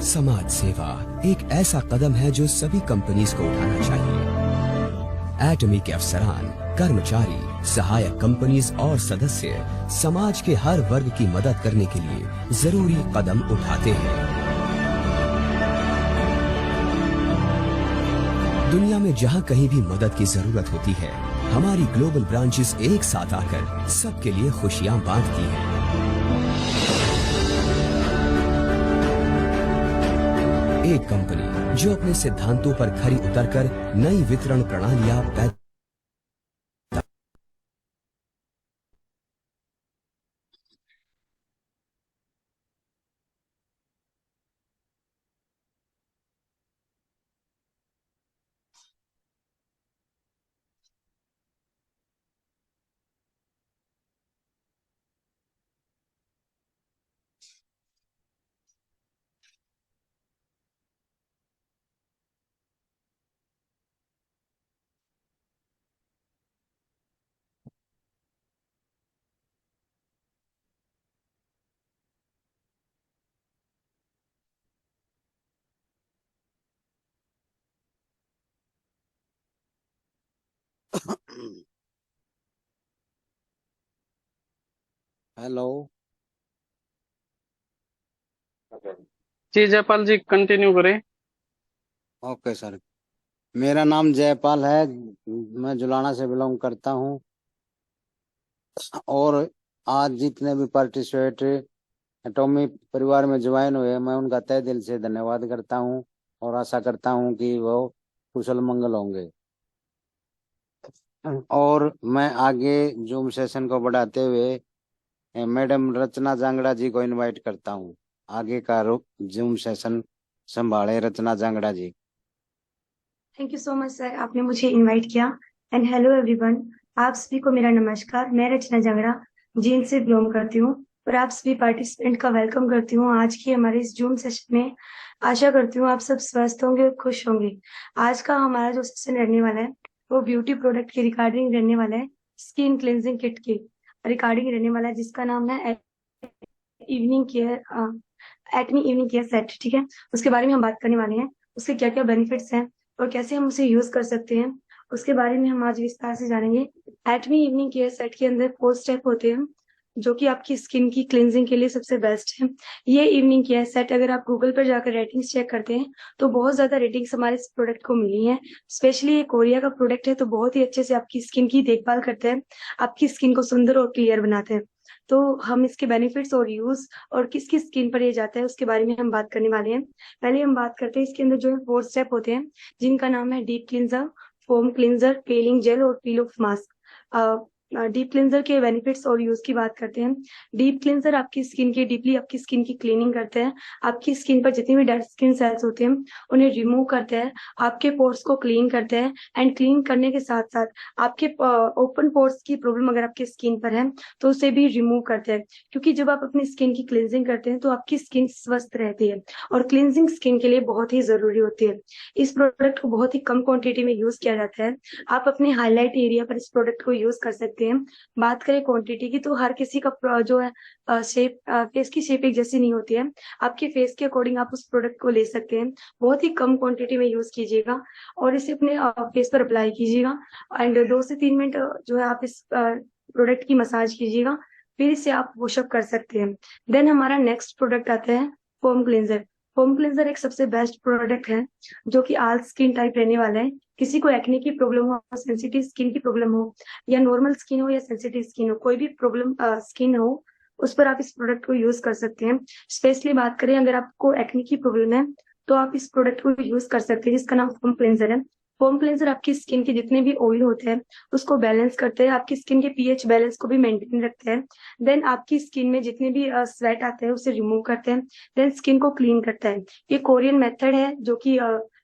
समाज सेवा एक ऐसा कदम है जो सभी कंपनीज को उठाना चाहिए। एटमी के अफसरान, कर्मचारी, सहायक कंपनीज और सदस्य समाज के हर वर्ग की मदद करने के लिए जरूरी कदम उठाते हैं। दुनिया में जहां कहीं भी मदद की जरूरत होती है, हमारी ग्लोबल ब्रांचेस एक साथ आकर सबके लिए खुशियां बांटती हैं। एक कंपनी जो अपने सिद्धांतों पर खरी उतरकर नई वितरण प्रणालियां पैदा हेलो। जी जयपाल जी कंटिन्यू करें। ओके सर, मेरा नाम जयपाल है। मैं जुलाना से बिलोंग करता हूँ। और आज जितने भी पार्टिसिपेट एटॉमी परिवार में ज्वाइन हुए, मैं उनका तहे दिल से धन्यवाद करता हूँ और आशा करता हूँ कि वो कुशल मंगल होंगे। और मैं आगे जूम सेशन को बढ़ाते हुए मैडम रचना जांगड़ा जी को इनवाइट करता हूँ। आगे का जूम सेशन संभाले Rachna Jangra ji. Thank you so much sir, आपने मुझे इनवाइट किया। एंड हेलो एवरीवन, आप सभी को मेरा नमस्कार। मैं रचना जांगड़ा जींद से बिलोंग करती हूँ और आप सभी पार्टिसिपेंट का वेलकम करती हूँ आज की हमारे इस जूम सेशन में। आशा करती हूँ आप सब स्वस्थ होंगे और खुश होंगे। आज का हमारा जो सेशन रहने वाला है वो ब्यूटी प्रोडक्ट की रिगार्डिंग रहने वाला है, स्किन क्लेंजिंग किट की रिगार्डिंग रहने वाला है, जिसका नाम है evening care acne evening care set. ठीक है, उसके बारे में हम बात करने वाले हैं। उसके क्या क्या बेनिफिट्स हैं और कैसे हम उसे यूज कर सकते हैं, उसके बारे में हम आज विस्तार से जानेंगे। एटमी इवनिंग केयर सेट के अंदर 4 स्टेप होते हैं जो कि आपकी स्किन की क्लिनजिंग के लिए सबसे बेस्ट है। ये इवनिंग केयर सेट अगर आप गूगल पर जाकर रेटिंग्स चेक करते हैं तो बहुत ज्यादा रेटिंग्स हमारे इस प्रोडक्ट को मिली हैं। स्पेशली ये कोरिया का प्रोडक्ट है तो बहुत ही अच्छे से आपकी स्किन की देखभाल करते हैं, आपकी स्किन को सुंदर और क्लियर बनाते हैं। तो हम इसके बेनिफिट्स और यूज और किस किस स्किन पर ये जाता है उसके बारे में हम बात करने वाले हैं। पहले हम बात करते हैं इसके अंदर जो है 4 स्टेप होते हैं जिनका नाम है deep cleanser, foam cleanser, peeling gel और peel off mask. Deep cleanser के बेनिफिट्स और यूज की बात करते हैं। डीप क्लींजर आपकी स्किन की डीपली आपकी स्किन की क्लीनिंग करते हैं, आपकी स्किन पर जितनी भी डेड स्किन सेल्स होते हैं उन्हें रिमूव करते हैं, आपके पोर्स को क्लीन करते हैं। एंड क्लीन करने के साथ साथ आपके ओपन पोर्स की प्रॉब्लम अगर आपकी स्किन पर है तो उसे भी रिमूव करते हैं, क्योंकि जब आप अपनी स्किन की क्लींजिंग करते हैं तो आपकी स्किन स्वस्थ रहती है और क्लींजिंग स्किन के लिए बहुत ही जरूरी होती है। इस प्रोडक्ट को बहुत ही कम क्वांटिटी में यूज किया जाता है। आप अपने हाईलाइट एरिया पर इस प्रोडक्ट को यूज कर सकते हैं। बात करें क्वांटिटी की तो हर किसी का जो है शेप, फेस की शेप एक जैसी नहीं होती है। आपके फेस के अकॉर्डिंग आप उस प्रोडक्ट को ले सकते हैं। बहुत ही कम क्वांटिटी में यूज कीजिएगा और इसे अपने फेस पर अप्लाई कीजिएगा। एंड 2 से 3 मिनट जो है आप इस प्रोडक्ट की मसाज कीजिएगा, फिर इसे आप वॉशअप कर सकते हैं। देन हमारा नेक्स्ट प्रोडक्ट आता है फोम क्लींजर। फोम क्लींजर एक सबसे बेस्ट प्रोडक्ट है जो कि ऑल स्किन टाइप रहने वाला है। किसी को एक्ने की प्रॉब्लम हो, सेंसिटिव स्किन की प्रॉब्लम हो, या नॉर्मल स्किन हो या सेंसिटिव स्किन हो, कोई भी प्रॉब्लम स्किन हो उस पर आप इस प्रोडक्ट को यूज कर सकते हैं। स्पेशली बात करें अगर आपको एक्ने की प्रॉब्लम है तो आप इस प्रोडक्ट को यूज कर सकते हैं जिसका नाम फोम क्लींजर है। फोम क्लींजर आपकी स्किन के जितने भी ऑयल होते हैं उसको बैलेंस करते हैं, आपकी स्किन के पीएच बैलेंस को भी मेंटेन रखते हैं। देन आपकी स्किन में जितने भी स्वेट आते हैं उसे रिमूव करते हैं। देन स्किन को क्लीन करता है। ये कोरियन मेथड है जो कि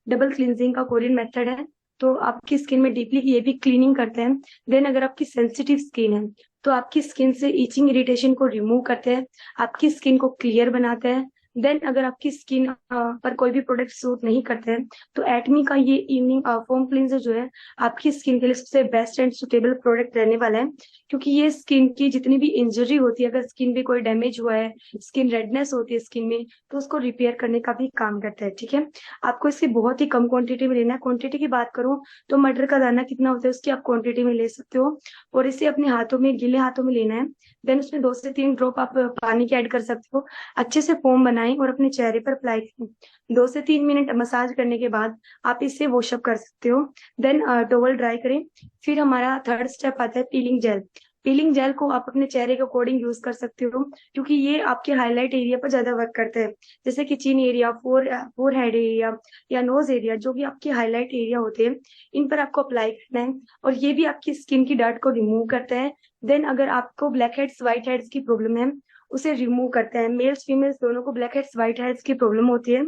डबल क्लींजिंग का कोरियन मेथड है, तो आपकी स्किन में डीपली ये भी क्लीनिंग करते हैं। देन अगर आपकी सेंसिटिव स्किन है तो आपकी स्किन से इचिंग इरिटेशन को रिमूव करते हैं, आपकी स्किन को क्लियर बनाते हैं। देन अगर आपकी स्किन पर कोई भी प्रोडक्ट सूट नहीं करते हैं तो एटमी का ये इवनिंग फोम क्लींजर जो है आपकी स्किन के लिए सबसे बेस्ट एंड सुटेबल प्रोडक्ट रहने वाला है, क्योंकि ये स्किन की जितनी भी इंजरी होती है, अगर स्किन पे कोई डैमेज हुआ है, स्किन रेडनेस होती है स्किन में, तो उसको रिपेयर करने का भी काम करता है। ठीक है, आपको इसकी बहुत ही कम क्वांटिटी में लेना है। क्वांटिटी की बात करूं तो मटर का दाना कितना होता है उसकी आप क्वांटिटी में ले सकते हो, और इसे अपने हाथों में, गीले हाथों में लेना है। देन उसमें 2 से 3 ड्रॉप आप पानी के ऐड कर सकते हो। अच्छे से फोम बनाएं और अपने चेहरे पर अप्लाई करें। 2 से 3 मिनट मसाज करने के बाद आप इसे वॉशअप कर सकते हो। देन टॉवल ड्राई करें। फिर हमारा थर्ड स्टेप आता है पीलिंग जेल। पीलिंग जेल को आप अपने चेहरे के अकॉर्डिंग यूज कर सकते हो, क्योंकि ये आपके हाईलाइट एरिया पर ज्यादा वर्क करते हैं, जैसे कि चिन एरिया, फोर हेड एरिया या नोज एरिया, जो भी आपके हाईलाइट एरिया होते हैं, इन पर आपको अप्लाई करना है, और ये भी आपकी स्किन की डर्ट को रिमूव करता है। देन अगर आपको ब्लैक हेड्स व्हाइट हेड्स की प्रॉब्लम है, उसे रिमूव करता है। मेल्स फीमेल्स दोनों को ब्लैक हेड्स व्हाइट हेड्स की प्रॉब्लम होती है,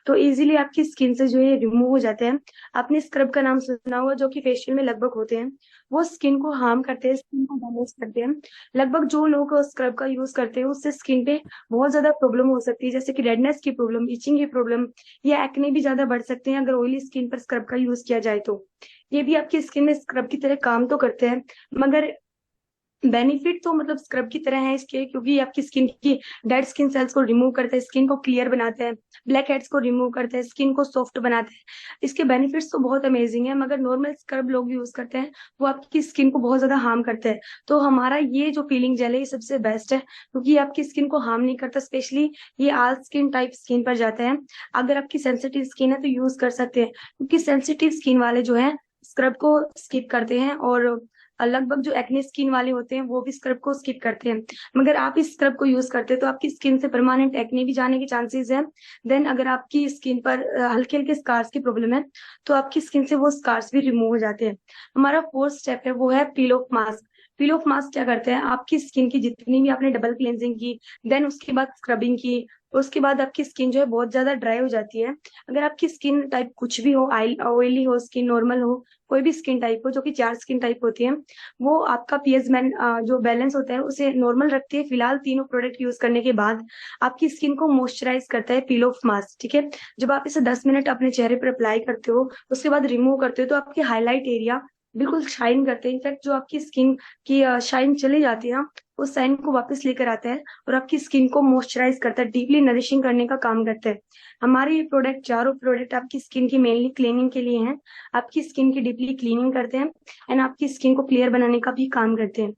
तो इजीली आपकी स्किन से जो है रिमूव हो जाते हैं। आपने स्क्रब का नाम सुना होगा, जो कि फेशियल में लगभग होते हैं, वो स्किन को हार्म करते हैं, स्किन को डैमेज करते हैं। लगभग जो लोग स्क्रब का यूज करते हैं उससे स्किन पे बहुत ज्यादा प्रॉब्लम हो सकती है, जैसे कि रेडनेस की प्रॉब्लम, इचिंग की प्रॉब्लम, या एक्ने भी ज्यादा बढ़ सकते हैं अगर ऑयली स्किन पर स्क्रब का यूज किया जाए तो। ये भी आपकी स्किन में स्क्रब की तरह काम तो करते हैं, मगर बेनिफिट तो मतलब स्क्रब की तरह है इसके, क्योंकि आपकी स्किन की डेड स्किन सेल्स को रिमूव करते हैं, स्किन को क्लियर बनाते हैं, ब्लैक हेड्स को रिमूव करते हैं, स्किन को सॉफ्ट बनाते हैं। इसके बेनिफिट्स तो बहुत अमेजिंग है, मगर नॉर्मल स्क्रब लोग यूज करते हैं वो आपकी स्किन को बहुत ज्यादा हार्म करते हैं। तो हमारा ये जो पीलिंग जेल है ये सबसे बेस्ट है, क्योंकि ये आपकी स्किन को हार्म नहीं करता। स्पेशली ये ऑल स्किन टाइप स्किन पर जाते हैं। अगर आपकी सेंसिटिव स्किन है तो यूज कर सकते हैं, क्योंकि सेंसिटिव स्किन वाले जो है स्क्रब को स्किप करते हैं, और लगभग जो एक्ने स्किन वाले होते हैं वो भी स्क्रब को स्किप करते हैं। मगर आप इस स्क्रब को यूज करते हैं तो आपकी स्किन से परमानेंट एक्ने भी जाने के चांसेस है। देन अगर आपकी स्किन पर हल्के हल्के स्कार्स की प्रॉब्लम है तो आपकी स्किन से वो स्कार्स भी रिमूव हो जाते हैं। हमारा फोर्थ स्टेप है वो है पील ऑफ मास्क। पील ऑफ मास्क क्या करते हैं, आपकी स्किन की जितनी भी आपने डबल क्लेंजिंग की, देन उसके बाद स्क्रबिंग की, उसके बाद आपकी स्किन जो है बहुत ज्यादा ड्राई हो जाती है। अगर आपकी स्किन टाइप कुछ भी हो, ऑयली हो, स्किन नॉर्मल हो, कोई भी स्किन टाइप हो, जो कि 4 स्किन टाइप होती है, वो आपका पीएच मैन जो बैलेंस होता है उसे नॉर्मल रखती है। फिलहाल तीनों प्रोडक्ट यूज करने के बाद आपकी स्किन को मॉइस्चराइज करता है पील ऑफ मास्क। ठीक है, जब आप इसे 10 मिनट अपने चेहरे पर अप्लाई करते हो, उसके बाद रिमूव करते हो, तो आपके हाईलाइट एरिया बिल्कुल शाइन करते हैं। इनफैक्ट जो आपकी स्किन की शाइन चली जाती है ना, उस शाइन को वापस लेकर आता है और आपकी स्किन को मॉइस्चराइज करता है, डीपली नरिशिंग करने का काम करता है। हमारे ये प्रोडक्ट, चारों प्रोडक्ट आपकी स्किन की मेनली क्लीनिंग के लिए हैं। आपकी स्किन की डीपली क्लीनिंग करते हैं एंड आपकी स्किन को क्लियर बनाने का भी काम करते हैं।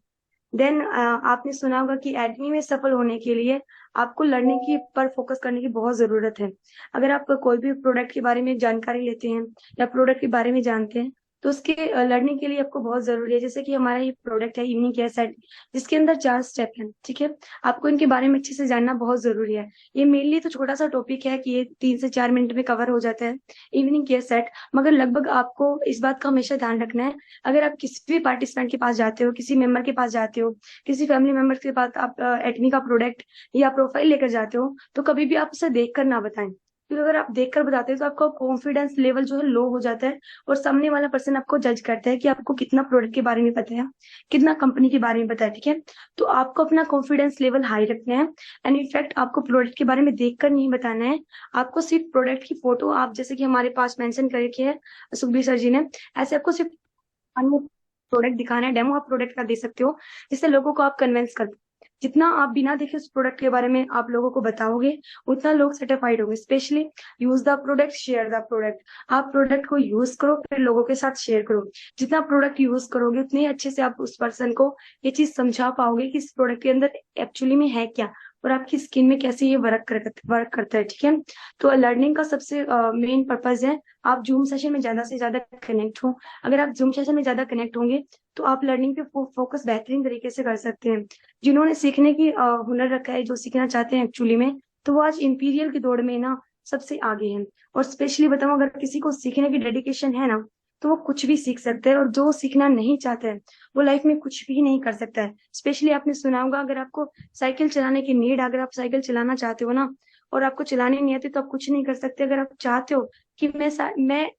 देन आपने सुना होगा कि एक्ने में सफल होने के लिए आपको लर्निंग की पर फोकस करने की बहुत जरूरत है। अगर आप कोई भी प्रोडक्ट के बारे में जानकारी लेते हैं या प्रोडक्ट के बारे में जानते हैं तो उसके लर्निंग के लिए आपको बहुत जरूरी है। जैसे कि हमारा ये प्रोडक्ट है इवनिंग केयर सेट, जिसके अंदर 4 स्टेप हैं। ठीक है, आपको इनके बारे में अच्छे से जानना बहुत जरूरी है। ये मेनली तो छोटा सा टॉपिक है कि ये 3 से 4 मिनट में कवर हो जाता है इवनिंग केयर सेट, मगर लगभग आपको इस बात का हमेशा ध्यान रखना है। अगर आप किसी भी पार्टिसिपेंट के पास जाते हो, किसी मेंबर के पास जाते हो, किसी फैमिली मेंबर के पास आप एक्ने का प्रोडक्ट या प्रोफाइल लेकर जाते हो, तो कभी भी आप उसे देख कर ना बताएं, क्योंकि अगर आप देखकर बताते हो तो आपका कॉन्फिडेंस लेवल जो है लो हो जाता है, और सामने वाला पर्सन आपको जज करता है कि आपको कितना प्रोडक्ट के बारे में पता है, कितना कंपनी के बारे में पता है। ठीक है, तो आपको अपना कॉन्फिडेंस लेवल हाई रखना है एंड इनफैक्ट आपको प्रोडक्ट के बारे में देखकर नहीं बताना है। आपको सिर्फ प्रोडक्ट की फोटो, आप जैसे कि हमारे पास मेंशन करके है सुखबीर सर जी ने, ऐसे आपको सिर्फ अन्य प्रोडक्ट दिखाना है, डेमो आप प्रोडक्ट का दे सकते हो, जिससे लोगों को आप कन्विंस कर। जितना आप बिना देखे उस प्रोडक्ट के बारे में आप लोगों को बताओगे, उतना लोग सेटिस्फाइड होंगे। Specially use the product, share the product. आप प्रोडक्ट को यूज करो, फिर लोगों के साथ शेयर करो। जितना प्रोडक्ट यूज करोगे उतने ही अच्छे से आप उस पर्सन को ये चीज समझा पाओगे कि इस प्रोडक्ट के अंदर एक्चुअली में है क्या और आपकी स्किन में कैसे ये वर्क करता है। ठीक है, तो लर्निंग का सबसे मेन पर्पज है आप जूम सेशन में ज्यादा से ज्यादा कनेक्ट हो। अगर आप जूम सेशन में ज्यादा कनेक्ट होंगे तो आप लर्निंग पे फोकस बेहतरीन तरीके से कर सकते हैं। जिन्होंने सीखने की हुनर रखा है, जो सीखना चाहते हैं एक्चुअली में, तो वो आज इंपीरियल की दौड़ में ना सबसे आगे हैं। और स्पेशली बताऊं, अगर किसी को सीखने की डेडिकेशन है ना, तो वो कुछ भी सीख सकता है, और जो सीखना नहीं चाहता है वो लाइफ में कुछ भी नहीं कर सकता है। स्पेशली आपने सुना होगा, अगर आपको साइकिल चलाने की नीड, अगर आप साइकिल चलाना चाहते हो ना और आपको चलाने नहीं आती, तो आप कुछ नहीं कर सकते। अगर आप चाहते हो कि मैं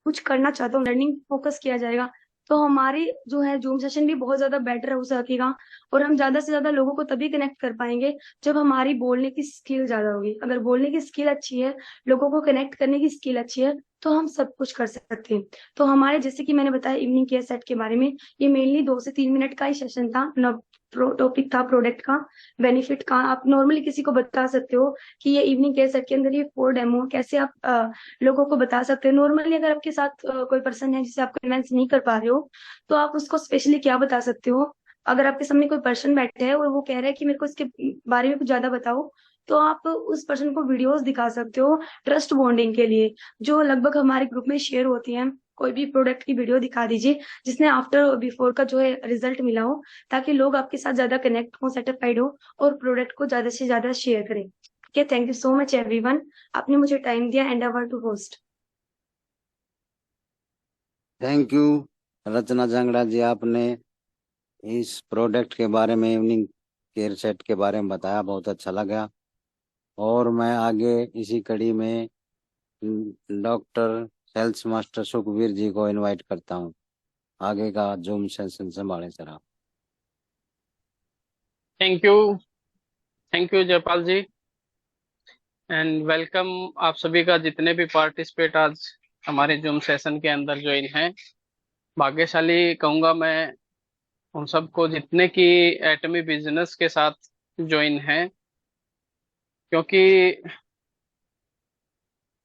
कुछ करना चाहता हूँ, लर्निंग फोकस किया जाएगा, तो हमारी जो है जूम सेशन भी बहुत ज्यादा बेटर हो सकेगा, और हम ज्यादा से ज्यादा लोगों को तभी कनेक्ट कर पाएंगे जब हमारी बोलने की स्किल ज्यादा होगी। अगर बोलने की स्किल अच्छी है, लोगों को कनेक्ट करने की स्किल अच्छी है, तो हम सब कुछ कर सकते हैं। तो हमारे जैसे कि मैंने बताया इवनिंग केयर सेट के बारे में, ये मेनली 2 से 3 मिनट का ही सेशन था। टॉपिक था प्रोडक्ट का, बेनिफिट का। आप नॉर्मली किसी को बता सकते हो कि ये इवनिंग केयर सेट के अंदर ये 4 डेमो कैसे आप लोगों को बता सकते हैं। नॉर्मली अगर आपके साथ कोई पर्सन है जिसे आप कन्विंस नहीं कर पा रहे हो, तो आप उसको स्पेशली क्या बता सकते हो। अगर आपके सामने कोई पर्सन बैठे है और वो कह रहा है कि मेरे को इसके बारे में कुछ ज्यादा बताओ, तो आप उस पर्सन को वीडियोस दिखा सकते हो ट्रस्ट बॉन्डिंग के लिए, जो लगभग हमारे ग्रुप में शेयर होती हैं। कोई भी प्रोडक्ट की वीडियो दिखा दीजिए जिसने आफ्टर बिफोर का जो है रिजल्ट मिला हो, ताकि लोग आपके साथ ज्यादा कनेक्ट हो, सेटिस्फाइड हो, और प्रोडक्ट को ज्यादा से ज्यादा शेयर करें। ठीक है, thank you so much everyone, आपने मुझे टाइम दिया and over to host. Thank you Rachna Jangra ji, आपने इस प्रोडक्ट के बारे में, इवनिंग केयर सेट के बारे में बताया, बहुत अच्छा लगा। और मैं आगे इसी कड़ी में doctor sales master Sukhvir ji को इनवाइट करता हूँ, आगे का जूम सेशन संभाले सर आप। Thank you Jaipal ji, and welcome आप सभी का, जितने भी पार्टिसिपेट आज हमारे जूम सेशन के अंदर ज्वाइन हैं। भाग्यशाली कहूंगा मैं उन सबको जितने की एटमी बिजनेस के साथ ज्वाइन हैं, क्योंकि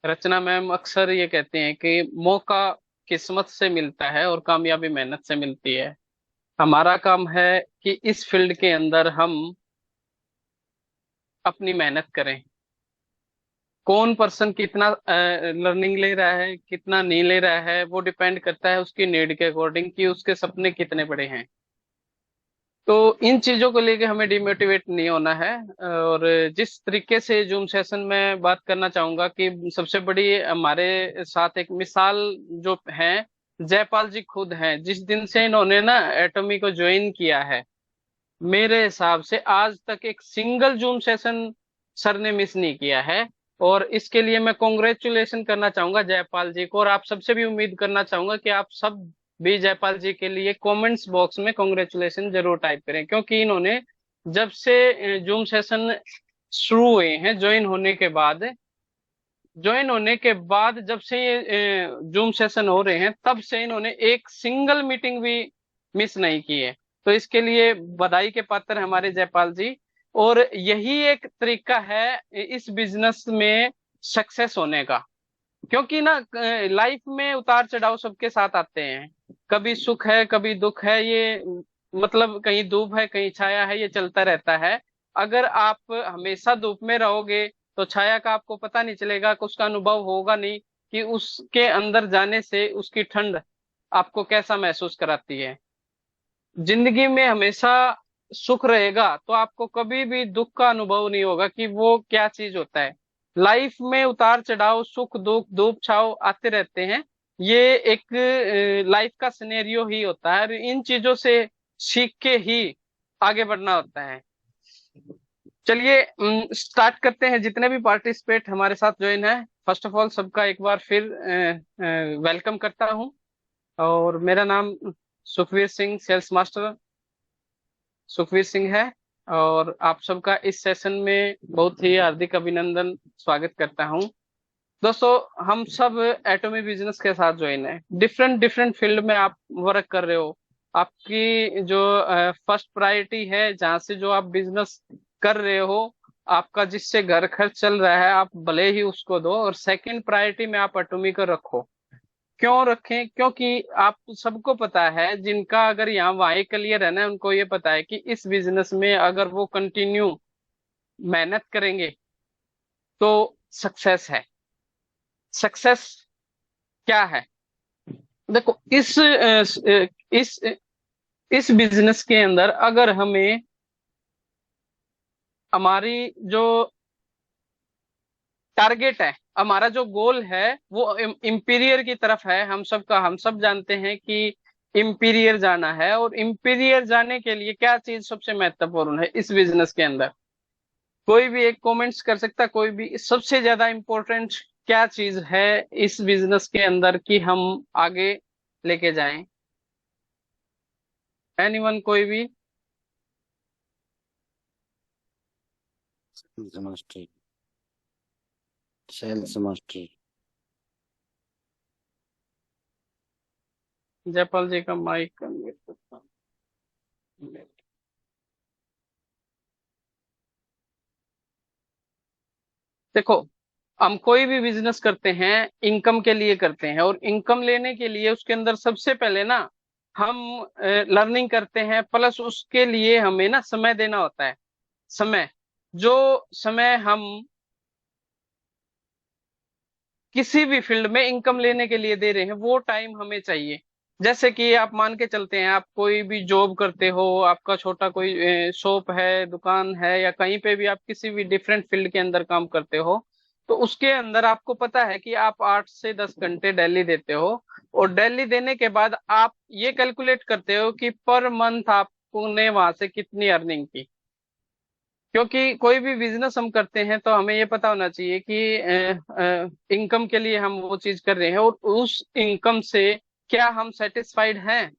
रचना मैम अक्सर ये कहते हैं कि मौका किस्मत से मिलता है और कामयाबी मेहनत से मिलती है। हमारा काम है कि इस फील्ड के अंदर हम अपनी मेहनत करें। कौन पर्सन कितना लर्निंग ले रहा है, कितना नहीं ले रहा है, वो डिपेंड करता है उसकी नीड के अकॉर्डिंग कि उसके सपने कितने बड़े हैं। तो इन चीजों को लेके हमें डिमोटिवेट नहीं होना है। और जिस तरीके से जूम सेशन में बात करना चाहूंगा कि सबसे बड़ी हमारे साथ एक मिसाल जो है जयपाल जी खुद हैं। जिस दिन से इन्होंने ना एटमी को ज्वाइन किया है, मेरे हिसाब से आज तक एक सिंगल जूम सेशन सर ने मिस नहीं किया है। और इसके लिए मैं कॉन्ग्रेचुलेशन करना चाहूंगा जयपाल जी को, और आप सबसे भी उम्मीद करना चाहूंगा कि आप सब भी जयपाल जी के लिए कमेंट्स बॉक्स में कॉन्ग्रेचुलेशन जरूर टाइप करें, क्योंकि इन्होंने जब से जूम सेशन शुरू हुए हैं, ज्वाइन होने के बाद जब से ये जूम सेशन हो रहे हैं, तब से इन्होंने एक सिंगल मीटिंग भी मिस नहीं की है। तो इसके लिए बधाई के पात्र हैं हमारे जयपाल जी। और यही एक तरीका है इस बिजनेस में सक्सेस होने का, क्योंकि ना लाइफ में उतार चढ़ाव सबके साथ आते हैं। कभी सुख है, कभी दुख है, ये मतलब कहीं धूप है कहीं छाया है, ये चलता रहता है। अगर आप हमेशा धूप में रहोगे तो छाया का आपको पता नहीं चलेगा, कि उसका अनुभव होगा नहीं कि उसके अंदर जाने से उसकी ठंड आपको कैसा महसूस कराती है। जिंदगी में हमेशा सुख रहेगा तो आपको कभी भी दुख का अनुभव नहीं होगा कि वो क्या चीज होता है। लाइफ में उतार चढ़ाव, सुख दुख, धूप छाव आते रहते हैं। ये एक लाइफ का सिनेरियो ही होता है, और इन चीजों से सीख के ही आगे बढ़ना होता है। चलिए स्टार्ट करते हैं। जितने भी पार्टिसिपेट हमारे साथ ज्वाइन है, फर्स्ट ऑफ ऑल सबका एक बार फिर वेलकम करता हूं। और मेरा नाम सुखवीर सिंह, सेल्स मास्टर सुखवीर सिंह है, और आप सबका इस सेशन में बहुत ही हार्दिक अभिनंदन, स्वागत करता हूं। दोस्तों, हम सब एटॉमिक बिजनेस के साथ ज्वाइन है। डिफरेंट डिफरेंट फील्ड में आप वर्क कर रहे हो। आपकी जो फर्स्ट प्रायोरिटी है, जहां से जो आप बिजनेस कर रहे हो, आपका जिससे घर खर्च चल रहा है, आप भले ही उसको दो। और सेकंड प्रायोरिटी में आप एटॉमिक को रखो। क्यों रखें? क्योंकि आप सबको पता है, जिनका अगर यहाँ वहां क्लियर है ना, उनको ये पता है कि इस बिजनेस में अगर वो कंटिन्यू मेहनत करेंगे तो सक्सेस है। सक्सेस क्या है? देखो, इस बिजनेस के अंदर अगर हमें हमारी जो टारगेट है, हमारा जो गोल है, वो इंपीरियर की तरफ है। हम सब जानते हैं कि इंपीरियर जाना है। और इंपीरियर जाने के लिए क्या चीज सबसे महत्वपूर्ण है इस बिजनेस के अंदर? कोई भी एक कमेंट्स कर सकता है, कोई भी। सबसे ज्यादा इंपॉर्टेंट क्या चीज है इस बिजनेस के अंदर कि हम आगे लेके जाएं? एनीवन, कोई भी? Master, sales master. Jaipal ji का माइक अनम्यूट करता हूं। देखो, हम कोई भी बिजनेस करते हैं इनकम के लिए करते हैं, और इनकम लेने के लिए उसके अंदर सबसे पहले ना हम लर्निंग करते हैं, प्लस उसके लिए हमें ना समय देना होता है। समय, जो समय हम किसी भी फील्ड में इनकम लेने के लिए दे रहे हैं वो टाइम हमें चाहिए। जैसे कि आप मान के चलते हैं, आप कोई भी जॉब करते हो, आपका छोटा कोई शॉप है, दुकान है, या कहीं पे भी आप किसी भी डिफरेंट फील्ड के अंदर काम करते हो, तो उसके अंदर आपको पता है कि आप 8 से 10 घंटे डेली देते हो। और डेली देने के बाद आप ये कैलकुलेट करते हो कि पर मंथ आपने वहां से कितनी अर्निंग की। क्योंकि कोई भी बिजनेस हम करते हैं तो हमें ये पता होना चाहिए कि इनकम के लिए हम वो चीज कर रहे हैं, और उस इनकम से क्या हम सेटिस्फाइड हैं,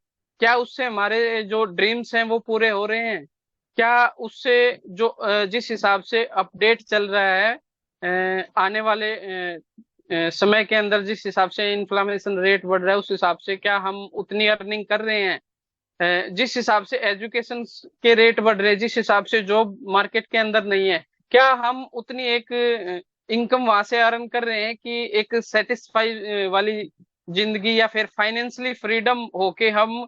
क्या उससे हमारे जो ड्रीम्स हैं वो पूरे हो रहे हैं, क्या उससे जो जिस हिसाब से अपडेट चल रहा है आने वाले समय के अंदर, जिस हिसाब से इन्फ्लेमेशन रेट बढ़ रहा है, उस हिसाब से क्या हम उतनी अर्निंग कर रहे हैं। जिस हिसाब से एजुकेशन के रेट बढ़ रहे हैं, जिस हिसाब से जॉब मार्केट के अंदर नहीं है, क्या हम उतनी एक इनकम वहां से अर्न कर रहे हैं कि एक सेटिस्फाई वाली जिंदगी, या फिर फाइनेंशियली फ्रीडम होके हम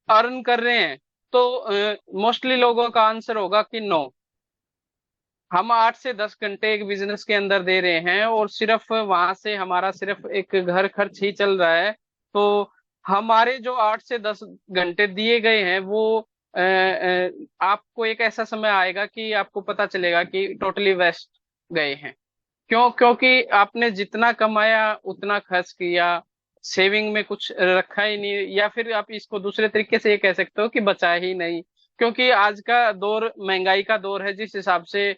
अर्न कर रहे हैं। तो मोस्टली लोगों का आंसर होगा कि नो। हम 8 से 10 घंटे एक बिजनेस के अंदर दे रहे हैं, और सिर्फ वहां से हमारा सिर्फ एक घर खर्च ही चल रहा है। तो हमारे जो 8 से 10 घंटे दिए गए हैं वो आपको एक ऐसा समय आएगा कि आपको पता चलेगा कि टोटली वेस्ट गए हैं। क्यों? क्योंकि आपने जितना कमाया उतना खर्च किया, सेविंग में कुछ रखा ही नहीं, या फिर आप इसको दूसरे तरीके से ये कह सकते हो कि बचा ही नहीं। क्योंकि आज का दौर महंगाई का दौर है, जिस हिसाब से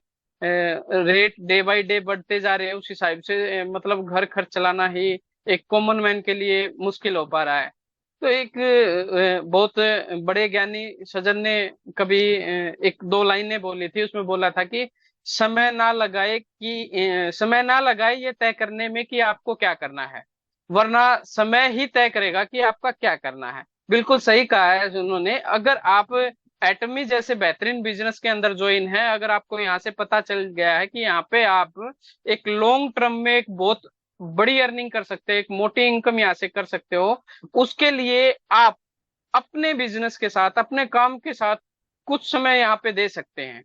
रेट डे बाय डे बढ़ते जा रहे हैं, उस हिसाब से मतलब घर खर्च चलाना ही एक कॉमन मैन के लिए मुश्किल हो पा रहा है। तो एक बहुत बड़े ज्ञानी सज्जन ने कभी एक दो लाइनें बोली थी, उसमें बोला था कि समय ना लगाए ये तय करने में कि आपको क्या करना है, वरना समय ही तय करेगा कि आपका क्या करना है। बिल्कुल सही कहा है उन्होंने। अगर आप एटमी जैसे बेहतरीन बिजनेस के अंदर ज्वाइन है, अगर आपको यहाँ से पता चल गया है कि यहाँ पे आप एक लॉन्ग टर्म में एक बहुत बड़ी अर्निंग कर सकते हैं, एक मोटी इनकम यहाँ से कर सकते हो, उसके लिए आप अपने बिजनेस के साथ, अपने काम के साथ कुछ समय यहाँ पे दे सकते हैं।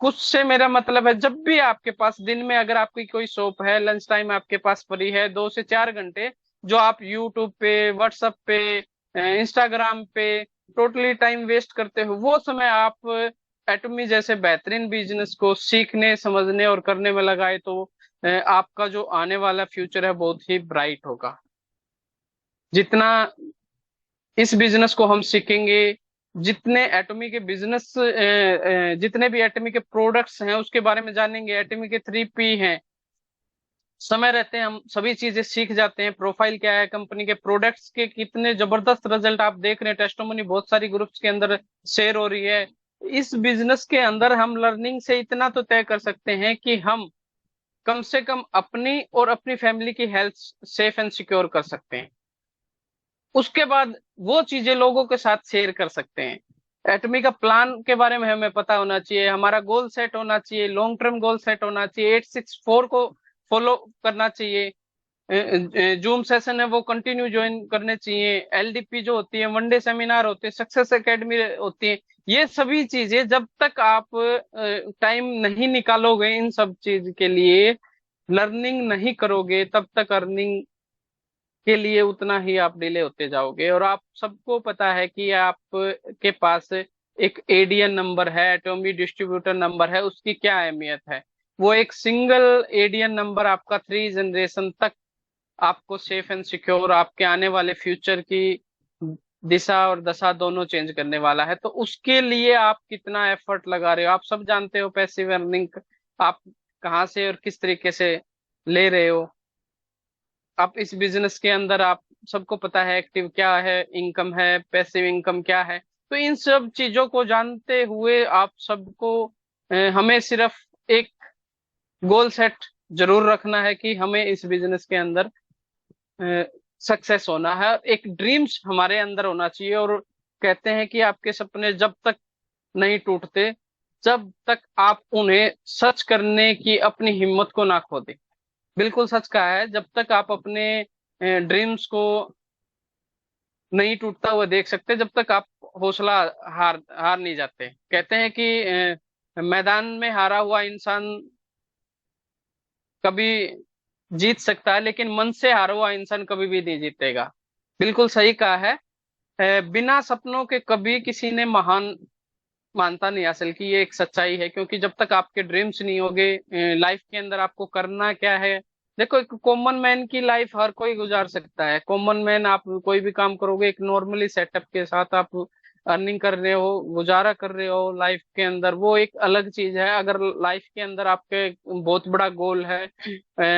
कुछ से मेरा मतलब है, जब भी आपके पास दिन में अगर आपकी कोई शॉप है, लंच टाइम आपके पास फ्री है 2 से 4 घंटे, जो आप यूट्यूब पे, व्हाट्सएप पे, इंस्टाग्राम पे टोटली टाइम वेस्ट करते हो, वो समय आप एटमी जैसे बेहतरीन बिजनेस को सीखने, समझने और करने में लगाए, तो आपका जो आने वाला फ्यूचर है बहुत ही ब्राइट होगा। जितना इस बिजनेस को हम सीखेंगे, जितने एटमी के बिजनेस, जितने भी एटमी के प्रोडक्ट्स हैं उसके बारे में जानेंगे, एटमी के 3P हैं, समय रहते हैं हम सभी चीजें सीख जाते हैं। प्रोफाइल क्या है कंपनी के, प्रोडक्ट्स के कितने जबरदस्त रिजल्ट आप देख रहे हैं, टेस्टिमोनी बहुत सारी ग्रुप्स के अंदर शेयर हो रही है। इस बिजनेस के अंदर हम लर्निंग से इतना तो तय कर सकते हैं कि हम कम से कम अपनी और अपनी फैमिली की हेल्थ सेफ एंड सिक्योर कर सकते हैं। उसके बाद वो चीजें लोगों के साथ शेयर कर सकते हैं। एटमी का प्लान के बारे में हमें पता होना चाहिए, हमारा गोल सेट होना चाहिए, लॉन्ग टर्म गोल सेट होना चाहिए, 864 को फॉलो करना चाहिए। जूम सेशन है वो कंटिन्यू ज्वाइन करने चाहिए। एलडीपी जो होती है, वनडे सेमिनार होते हैं, सक्सेस एकेडमी होती है। ये सभी चीजें जब तक आप टाइम नहीं निकालोगे इन सब चीज के लिए, लर्निंग नहीं करोगे, तब तक अर्निंग के लिए उतना ही आप डिले होते जाओगे। और आप सबको पता है कि आप के पास एक एडीएन नंबर है, एटॉमिक डिस्ट्रीब्यूटर नंबर है, उसकी क्या अहमियत है। वो एक सिंगल एडीएन नंबर आपका 3 जनरेशन तक आपको सेफ एंड सिक्योर आपके आने वाले फ्यूचर की दिशा और दशा दोनों चेंज करने वाला है। तो उसके लिए आप कितना एफर्ट लगा रहे हो, आप सब जानते हो। पैसिव अर्निंग आप कहाँ से और किस तरीके से ले रहे हो। आप इस बिजनेस के अंदर, आप सबको पता है एक्टिव क्या है, इनकम है, पैसिव इनकम क्या है। तो इन सब चीजों को जानते हुए आप सबको हमें सिर्फ एक गोल सेट जरूर रखना है कि हमें इस बिजनेस के अंदर सक्सेस होना है। एक ड्रीम्स हमारे अंदर होना चाहिए, और कहते हैं कि आपके सपने जब तक नहीं टूटते, जब तक आप उन्हें सच करने की अपनी हिम्मत को ना खो दें। बिल्कुल सच कहा है, जब तक आप अपने ड्रीम्स को नहीं टूटता हुआ देख सकते, जब तक आप हौसला हार हार नहीं जाते। कहते हैं कि मैदान में हारा हुआ इंसान कभी जीत सकता है, लेकिन मन से हारा हुआ इंसान कभी भी नहीं जीतेगा। बिल्कुल सही कहा है। बिना सपनों के कभी किसी ने महान मानता नहीं, असल की ये एक सच्चाई है। क्योंकि जब तक आपके ड्रीम्स नहीं होंगे, लाइफ के अंदर आपको करना क्या है। देखो, एक कॉमन मैन की लाइफ हर कोई गुजार सकता है। कॉमन मैन, आप कोई भी काम करोगे एक नॉर्मली सेटअप के साथ, आप अर्निंग कर रहे हो, गुजारा कर रहे हो लाइफ के अंदर, वो एक अलग चीज है। अगर लाइफ के अंदर आपके बहुत बड़ा गोल है,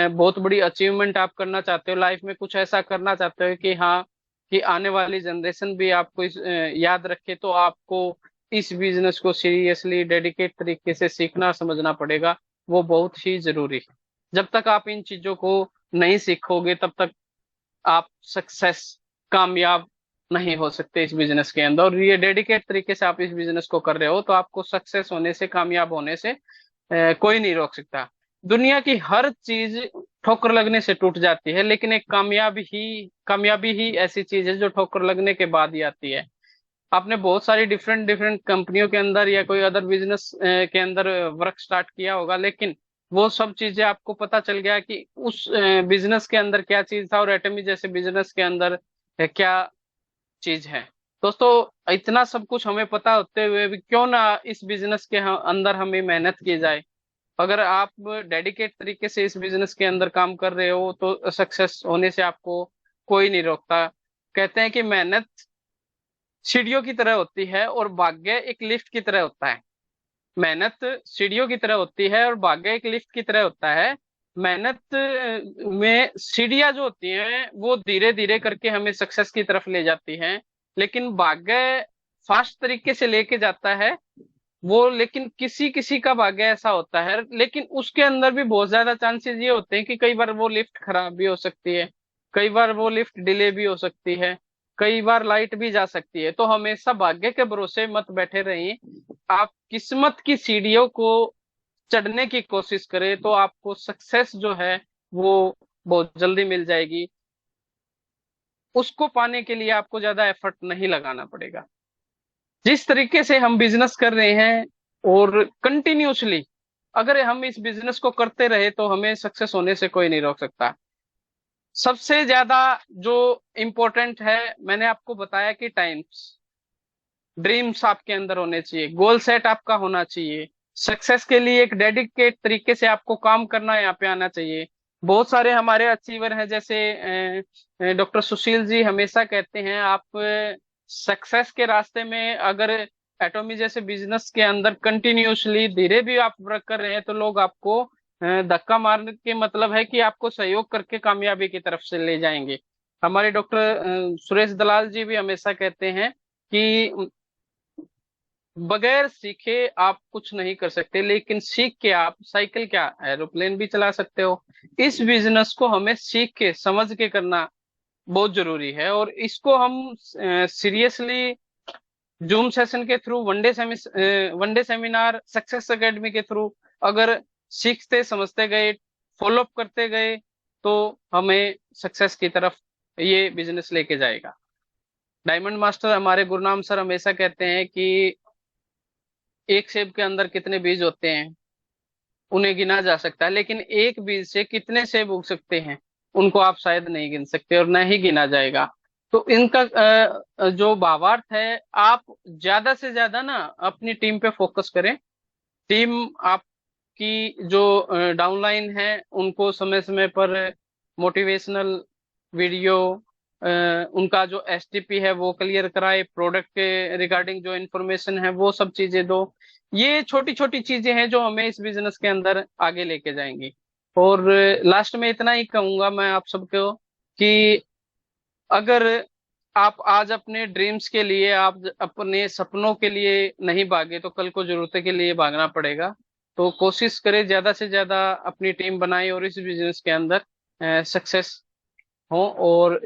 बहुत बड़ी अचीवमेंट आप करना चाहते हो लाइफ में, कुछ ऐसा करना चाहते हो कि हाँ, कि आने वाली जनरेशन भी आपको याद रखे, तो आपको इस बिजनेस को सीरियसली डेडिकेट तरीके से सीखना समझना पड़ेगा। वो बहुत ही जरूरी है। जब तक आप इन चीजों को नहीं सीखोगे, तब तक आप सक्सेस, कामयाब नहीं हो सकते इस बिजनेस के अंदर। और ये डेडिकेट तरीके से आप इस बिजनेस को कर रहे हो, तो आपको सक्सेस होने से, कामयाब होने से कोई नहीं रोक सकता। दुनिया की हर चीज ठोकर लगने से टूट जाती है, लेकिन एक कामयाबी ही ऐसी चीज है जो ठोकर लगने के बाद ही आती है। आपने बहुत सारी डिफरेंट डिफरेंट कंपनियों के अंदर या कोई अदर बिजनेस के अंदर वर्क स्टार्ट किया होगा, लेकिन वो सब चीजें आपको पता चल गया कि उस बिजनेस के अंदर क्या चीज था, और एटमी जैसे बिजनेस के अंदर क्या चीज है। दोस्तों, इतना सब कुछ हमें पता होते हुए भी क्यों ना इस बिजनेस के अंदर हमें मेहनत की जाए। अगर आप डेडिकेट तरीके से इस बिजनेस के अंदर काम कर रहे हो, तो सक्सेस होने से आपको कोई नहीं रोकता। कहते हैं कि मेहनत सीढ़ियों की तरह होती है और भाग्य एक लिफ्ट की तरह होता है। मेहनत सीढ़ियों की तरह होती है और भाग्य एक लिफ्ट की तरह होता है। मेहनत में सीढ़ियां जो होती हैं वो धीरे धीरे करके हमें सक्सेस की तरफ ले जाती हैं, लेकिन भाग्य फास्ट तरीके से लेके जाता है वो। लेकिन किसी किसी का भाग्य ऐसा होता है, लेकिन उसके अंदर भी बहुत ज्यादा चांसेस ये होते हैं कि कई बार वो लिफ्ट खराब भी हो सकती है, कई बार वो लिफ्ट डिले भी हो सकती है, कई बार लाइट भी जा सकती है। तो हमेशा भाग्य के भरोसे मत बैठे रहिए, आप किस्मत की सीढ़ियों को चढ़ने की कोशिश करें, तो आपको सक्सेस जो है वो बहुत जल्दी मिल जाएगी। उसको पाने के लिए आपको ज्यादा एफर्ट नहीं लगाना पड़ेगा। जिस तरीके से हम बिजनेस कर रहे हैं और कंटिन्यूसली अगर हम इस बिजनेस को करते रहे, तो हमें सक्सेस होने से कोई नहीं रोक सकता। सबसे ज्यादा जो इम्पोर्टेंट है, मैंने आपको बताया कि टाइम्स, ड्रीम्स आपके अंदर होने चाहिए, गोल सेट आपका होना चाहिए, सक्सेस के लिए एक डेडिकेट तरीके से आपको काम करना यहाँ पे आना चाहिए। बहुत सारे हमारे अचीवर हैं, जैसे डॉक्टर सुशील जी हमेशा कहते हैं, आप सक्सेस के रास्ते में अगर एटॉमी जैसे बिजनेस के अंदर कंटिन्यूसली धीरे भी आप वर्क कर रहे हैं, तो लोग आपको धक्का मारने के मतलब है कि आपको सहयोग करके कामयाबी की तरफ से ले जाएंगे। हमारे डॉक्टर सुरेश दलाल जी भी हमेशा कहते हैं कि बगैर सीखे आप कुछ नहीं कर सकते, लेकिन सीख के आप साइकिल क्या, एरोप्लेन भी चला सकते हो। इस बिजनेस को हमें सीख के समझ के करना बहुत जरूरी है, और इसको हम सीरियसली जूम सेशन के through, one day seminar, success academy के थ्रू अगर सीखते समझते गए, फॉलोअप करते गए, तो हमें सक्सेस की तरफ ये बिजनेस लेके जाएगा। डायमंड मास्टर हमारे गुरनाम सर हमेशा कहते हैं कि एक सेब के अंदर कितने बीज होते हैं उन्हें गिना जा सकता है, लेकिन एक बीज से कितने सेब उग सकते हैं उनको आप शायद नहीं गिन सकते, और न ही गिना जाएगा। तो इनका जो भावार्थ है, आप ज्यादा से ज्यादा ना अपनी टीम पे फोकस करें। टीम आपकी जो डाउनलाइन है उनको समय समय पर मोटिवेशनल वीडियो, उनका जो एसटीपी है वो क्लियर कराए, प्रोडक्ट के रिगार्डिंग जो इन्फॉर्मेशन है वो सब चीजें दो। ये छोटी छोटी चीजें हैं जो हमें इस बिजनेस के अंदर आगे लेके जाएंगी। और लास्ट में इतना ही कहूंगा मैं आप सबको कि अगर आप आज अपने ड्रीम्स के लिए, आप अपने सपनों के लिए नहीं भागे तो कल को जरूरत के लिए भागना पड़ेगा। तो कोशिश करें ज्यादा से ज्यादा अपनी टीम बनाए और इस बिजनेस के अंदर सक्सेस हो, और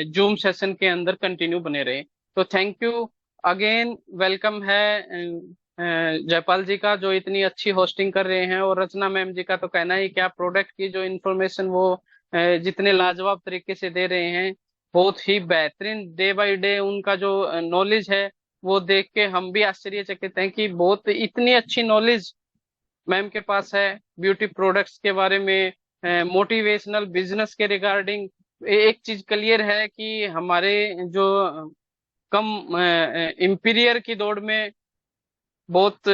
जूम सेशन के अंदर कंटिन्यू बने रहे। तो थैंक यू अगेन, वेलकम है जयपाल जी का, जो इतनी अच्छी होस्टिंग कर रहे हैं, और रचना मैम जी का तो कहना ही क्या, प्रोडक्ट की जो इन्फॉर्मेशन वो जितने लाजवाब तरीके से दे रहे हैं, बहुत ही बेहतरीन। डे बाय डे उनका जो नॉलेज है वो देख के हम भी आश्चर्यचकित हैं कि बहुत इतनी अच्छी नॉलेज मैम के पास है ब्यूटी प्रोडक्ट्स के बारे में, मोटिवेशनल बिजनेस के रिगार्डिंग। एक चीज क्लियर है कि हमारे जो कम इंपीरियर की दौड़ में बहुत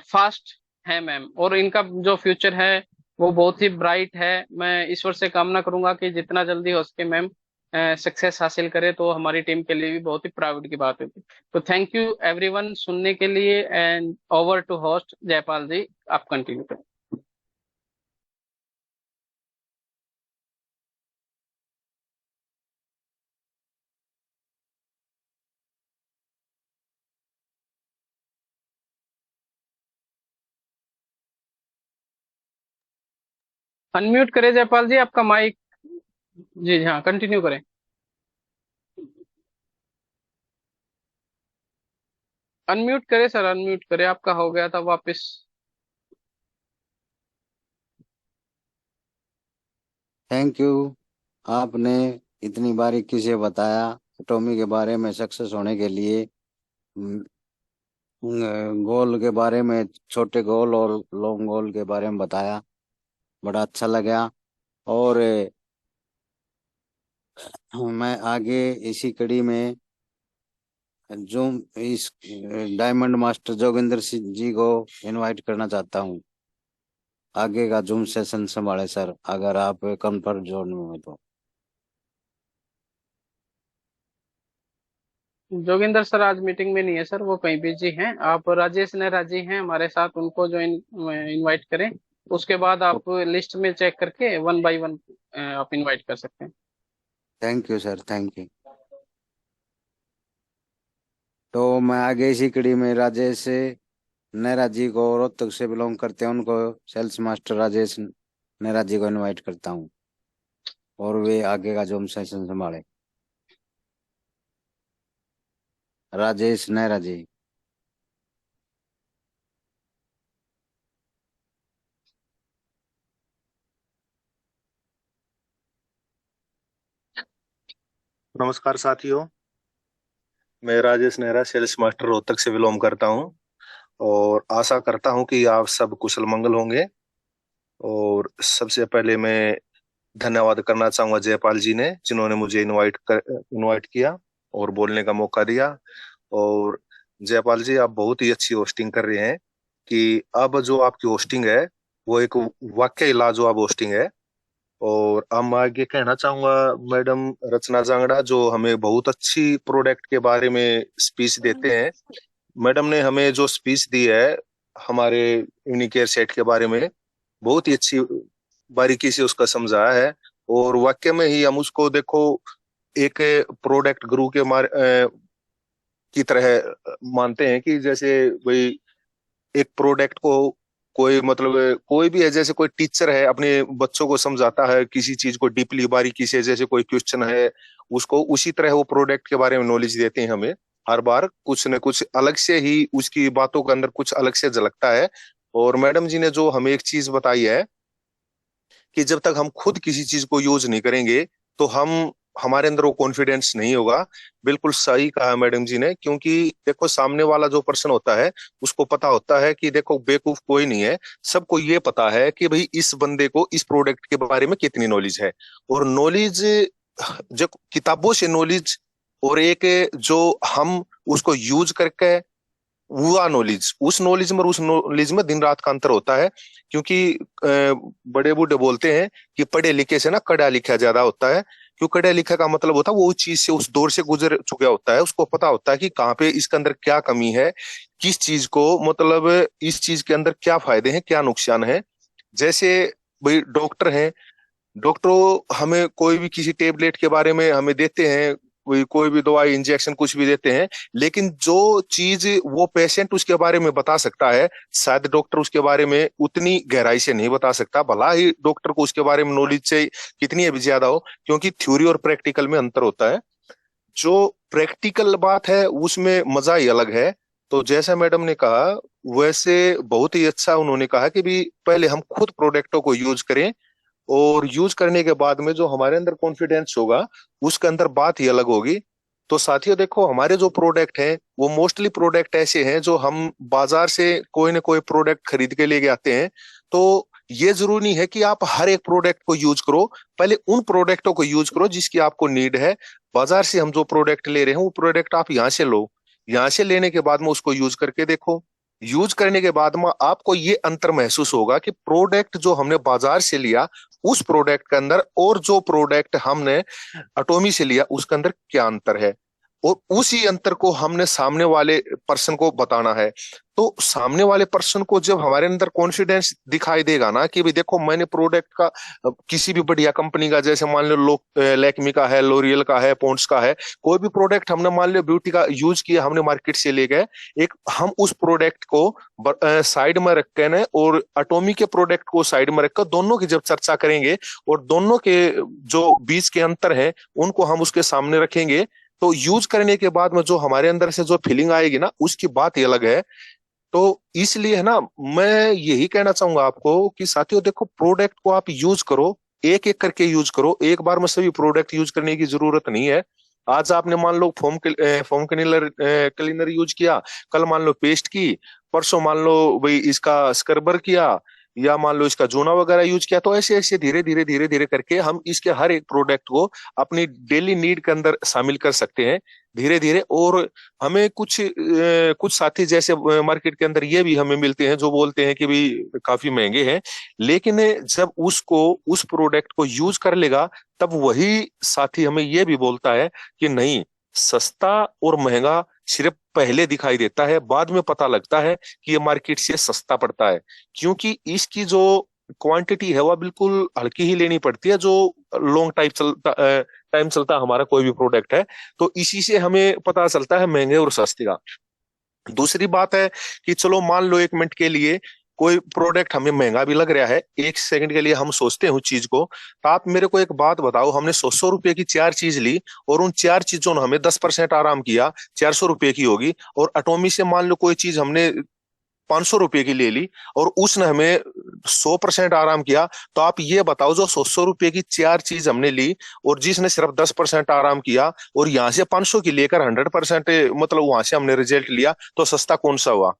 फास्ट है मैम, और इनका जो फ्यूचर है वो बहुत ही ब्राइट है। मैं ईश्वर से कामना करूंगा कि जितना जल्दी हो सके मैम सक्सेस हासिल करे, तो हमारी टीम के लिए भी बहुत ही प्राउड की बात होगी। तो थैंक यू एवरीवन सुनने के लिए, and over to host Jaipal ji, आप कंटिन्यू करें। अनम्यूट करें जयपाल जी आपका माइक। जी हाँ, कंटिन्यू करें। अनम्यूट करें सर, अनम्यूट करें, आपका हो गया था वापस। थैंक यू, आपने इतनी बारीकी से बताया एटॉमी के बारे में, सक्सेस होने के लिए गोल के बारे में, छोटे गोल और लॉन्ग गोल के बारे में बताया, बड़ा अच्छा लगा। और मैं आगे इसी कड़ी में जो इस डायमंड मास्टर जोगिंदर सिंह जी को इनवाइट करना चाहता हूँ, आगे का जूम सेशन संभाले सर, अगर आप कंफर्ट जोन में हो तो। जोगिंदर सर आज मीटिंग में नहीं है सर, वो कहीं बिजी हैं। आप राजेश नेहरा जी हैं हमारे साथ, उनको जो इनवाइट करें, उसके बाद आप लिस्ट में चेक करके वन बाय वन आप इनवाइट कर सकते हैं। Thank you sir, thank you. तो मैं आगे इसी कड़ी में राजेश नेहरा जी को, रोहतक से बिलोंग करते हैं, उनको सेल्स मास्टर राजेश नेहरा जी को इनवाइट करता हूँ, और वे आगे का जूम सेशन संभाले। राजेश नेहरा जी। नमस्कार साथियों, मैं राजेश नेहरा सेल्स मास्टर रोहतक से बिलोंग करता हूं, और आशा करता हूं कि आप सब कुशल मंगल होंगे। और सबसे पहले मैं धन्यवाद करना चाहूंगा जयपाल जी ने, जिन्होंने मुझे इनवाइट किया और बोलने का मौका दिया। और जयपाल जी, आप बहुत ही अच्छी होस्टिंग कर रहे हैं, कि अब जो आपकी होस्टिंग है वो एक वाकई लाजवाब होस्टिंग है। और अब मैं आगे कहना चाहूंगा मैडम रचना जांगड़ा, जो हमें बहुत अच्छी प्रोडक्ट के बारे में स्पीच देते हैं। मैडम ने हमें जो स्पीच दी है हमारे यूनिकेयर सेट के बारे में, बहुत ही अच्छी बारीकी से उसका समझाया है। और वाक्य में ही हम उसको देखो एक प्रोडक्ट गुरु के की तरह मानते हैं, कि जैसे भाई एक प्रोडक्ट को कोई मतलब कोई भी है, जैसे कोई टीचर है अपने बच्चों को समझाता है किसी चीज को डीपली बारीकी से, जैसे कोई क्वेश्चन है उसको, उसी तरह वो प्रोडक्ट के बारे में नॉलेज देते हैं हमें। हर बार कुछ न कुछ अलग से ही उसकी बातों के अंदर कुछ अलग से झलकता है। और मैडम जी ने जो हमें एक चीज बताई है कि जब तक हम खुद किसी चीज को यूज नहीं करेंगे तो हमारे अंदर वो कॉन्फिडेंस नहीं होगा। बिल्कुल सही कहा मैडम जी ने, क्योंकि देखो सामने वाला जो पर्सन होता है उसको पता होता है कि देखो बेवकूफ कोई नहीं है, सबको ये पता है कि भाई इस बंदे को इस प्रोडक्ट के बारे में कितनी नॉलेज है। और नॉलेज जो किताबों से नॉलेज, और एक जो हम उसको यूज करके हुआ नॉलेज, उस नॉलेज में और उस नॉलेज में दिन रात का अंतर होता है। क्योंकि बड़े बूढ़े बोलते हैं कि पढ़े लिखे से ना कड़ा लिखा ज्यादा होता है। क्यों कड़ा लिखा का मतलब होता है वो उस चीज से, उस दौर से गुजर चुका होता है, उसको पता होता है कि कहाँ पे इसके अंदर क्या कमी है, किस चीज को मतलब इस चीज के अंदर क्या फायदे हैं क्या नुकसान है। जैसे भाई डॉक्टर हैं, डॉक्टर हमें कोई भी किसी टेबलेट के बारे में हमें देते हैं, कोई भी दवाई इंजेक्शन कुछ भी देते हैं, लेकिन जो चीज वो पेशेंट उसके बारे में बता सकता है, शायद डॉक्टर उसके बारे में उतनी गहराई से नहीं बता सकता, भला ही डॉक्टर को उसके बारे में नॉलेज से कितनी भी ज्यादा हो, क्योंकि थ्योरी और प्रैक्टिकल में अंतर होता है। जो प्रैक्टिकल बात है उसमें मजा ही अलग है। तो जैसा मैडम ने कहा वैसे बहुत ही अच्छा उन्होंने कहा कि भी पहले हम खुद प्रोडक्टों को यूज करें, और यूज करने के बाद में जो हमारे अंदर कॉन्फिडेंस होगा उसके अंदर बात ही अलग होगी। तो साथियों देखो, हमारे जो प्रोडक्ट हैं वो मोस्टली प्रोडक्ट ऐसे हैं जो हम बाजार से कोई ना कोई प्रोडक्ट खरीद के लेके आते हैं। तो ये जरूरी नहीं है कि आप हर एक प्रोडक्ट को यूज करो, पहले उन प्रोडक्टों को यूज करो जिसकी आपको नीड है। बाजार से हम जो प्रोडक्ट ले रहे हैं वो प्रोडक्ट आप यहाँ से लो, यहाँ से लेने के बाद में उसको यूज करके देखो। यूज करने के बाद में आपको ये अंतर महसूस होगा कि प्रोडक्ट जो हमने बाजार से लिया उस प्रोडक्ट के अंदर और जो प्रोडक्ट हमने अटोमी से लिया उसके अंदर क्या अंतर है, और उसी अंतर को हमने सामने वाले पर्सन को बताना है। तो सामने वाले पर्सन को जब हमारे अंदर कॉन्फिडेंस दिखाई देगा ना कि भाई देखो मैंने प्रोडक्ट का किसी भी बढ़िया कंपनी का, जैसे मान लो लैक्मी का है, लोरियल का है, पॉन्ड्स का है, कोई भी प्रोडक्ट हमने मान लो ब्यूटी का यूज किया, हमने मार्केट से ले गए, एक हम उस प्रोडक्ट को साइड में रख के ना और अटोमी के प्रोडक्ट को साइड में रखकर दोनों की जब चर्चा करेंगे और दोनों के जो बीच के अंतर है उनको हम उसके सामने रखेंगे, तो यूज करने के बाद में जो हमारे अंदर से जो फीलिंग आएगी ना उसकी बात ही अलग है। तो इसलिए है ना, मैं यही कहना चाहूंगा आपको कि साथियों देखो, प्रोडक्ट को आप यूज करो, एक एक करके यूज करो, एक बार में सभी प्रोडक्ट यूज करने की जरूरत नहीं है। आज आपने मान लो फोम क्लीनर यूज किया, कल मान लो पेस्ट की, परसों मान लो भाई इसका स्क्रबर किया, या मान लो इसका जूना वगैरह यूज किया। तो ऐसे ऐसे धीरे धीरे धीरे धीरे करके हम इसके हर एक प्रोडक्ट को अपनी डेली नीड के अंदर शामिल कर सकते हैं धीरे धीरे। और हमें कुछ साथी जैसे मार्केट के अंदर ये भी हमें मिलते हैं जो बोलते हैं कि भाई काफी महंगे हैं, लेकिन जब उस प्रोडक्ट को यूज कर लेगा तब वही साथी हमें ये भी बोलता है कि नहीं, सस्ता और महंगा सिर्फ पहले दिखाई देता है, बाद में पता लगता है कि ये मार्केट से सस्ता पड़ता है, क्योंकि इसकी जो क्वांटिटी है वह बिल्कुल हल्की ही लेनी पड़ती है। जो लॉन्ग टाइम चलता हमारा कोई भी प्रोडक्ट है, तो इसी से हमें पता चलता है महंगे और सस्ते का। दूसरी बात है कि चलो मान लो 1 मिनट के लिए कोई प्रोडक्ट हमें महंगा भी लग रहा है, 1 सेकंड के लिए हम सोचते हैं उस चीज को, तो आप मेरे को एक बात बताओ, हमने 100 रुपए की 4 चीज ली और उन 4 चीजों ने हमें 10% आराम किया, 400 रुपए की होगी, और अटोमी से मान लो कोई चीज हमने 500 रुपए की ले ली और उसने हमें 100% आराम किया, तो आप ये बताओ जो 100 रुपए की 4 चीज हमने ली और जिसने सिर्फ 10% आराम किया, और यहाँ से 500 की लेकर 100% मतलब वहां से हमने रिजल्ट लिया, तो सस्ता कौन सा हुआ?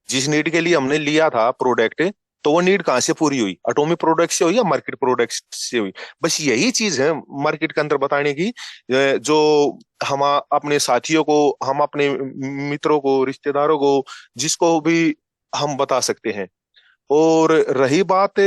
जिस नीड के लिए हमने लिया था प्रोडक्ट, तो वो नीड कहाँ से पूरी हुई? अटोमी प्रोडक्ट से हुई या मार्केट प्रोडक्ट से हुई? बस यही चीज है मार्केट के अंदर बताने की, जो हम अपने साथियों को, हम अपने मित्रों को, रिश्तेदारों को, जिसको भी हम बता सकते हैं। और रही बात,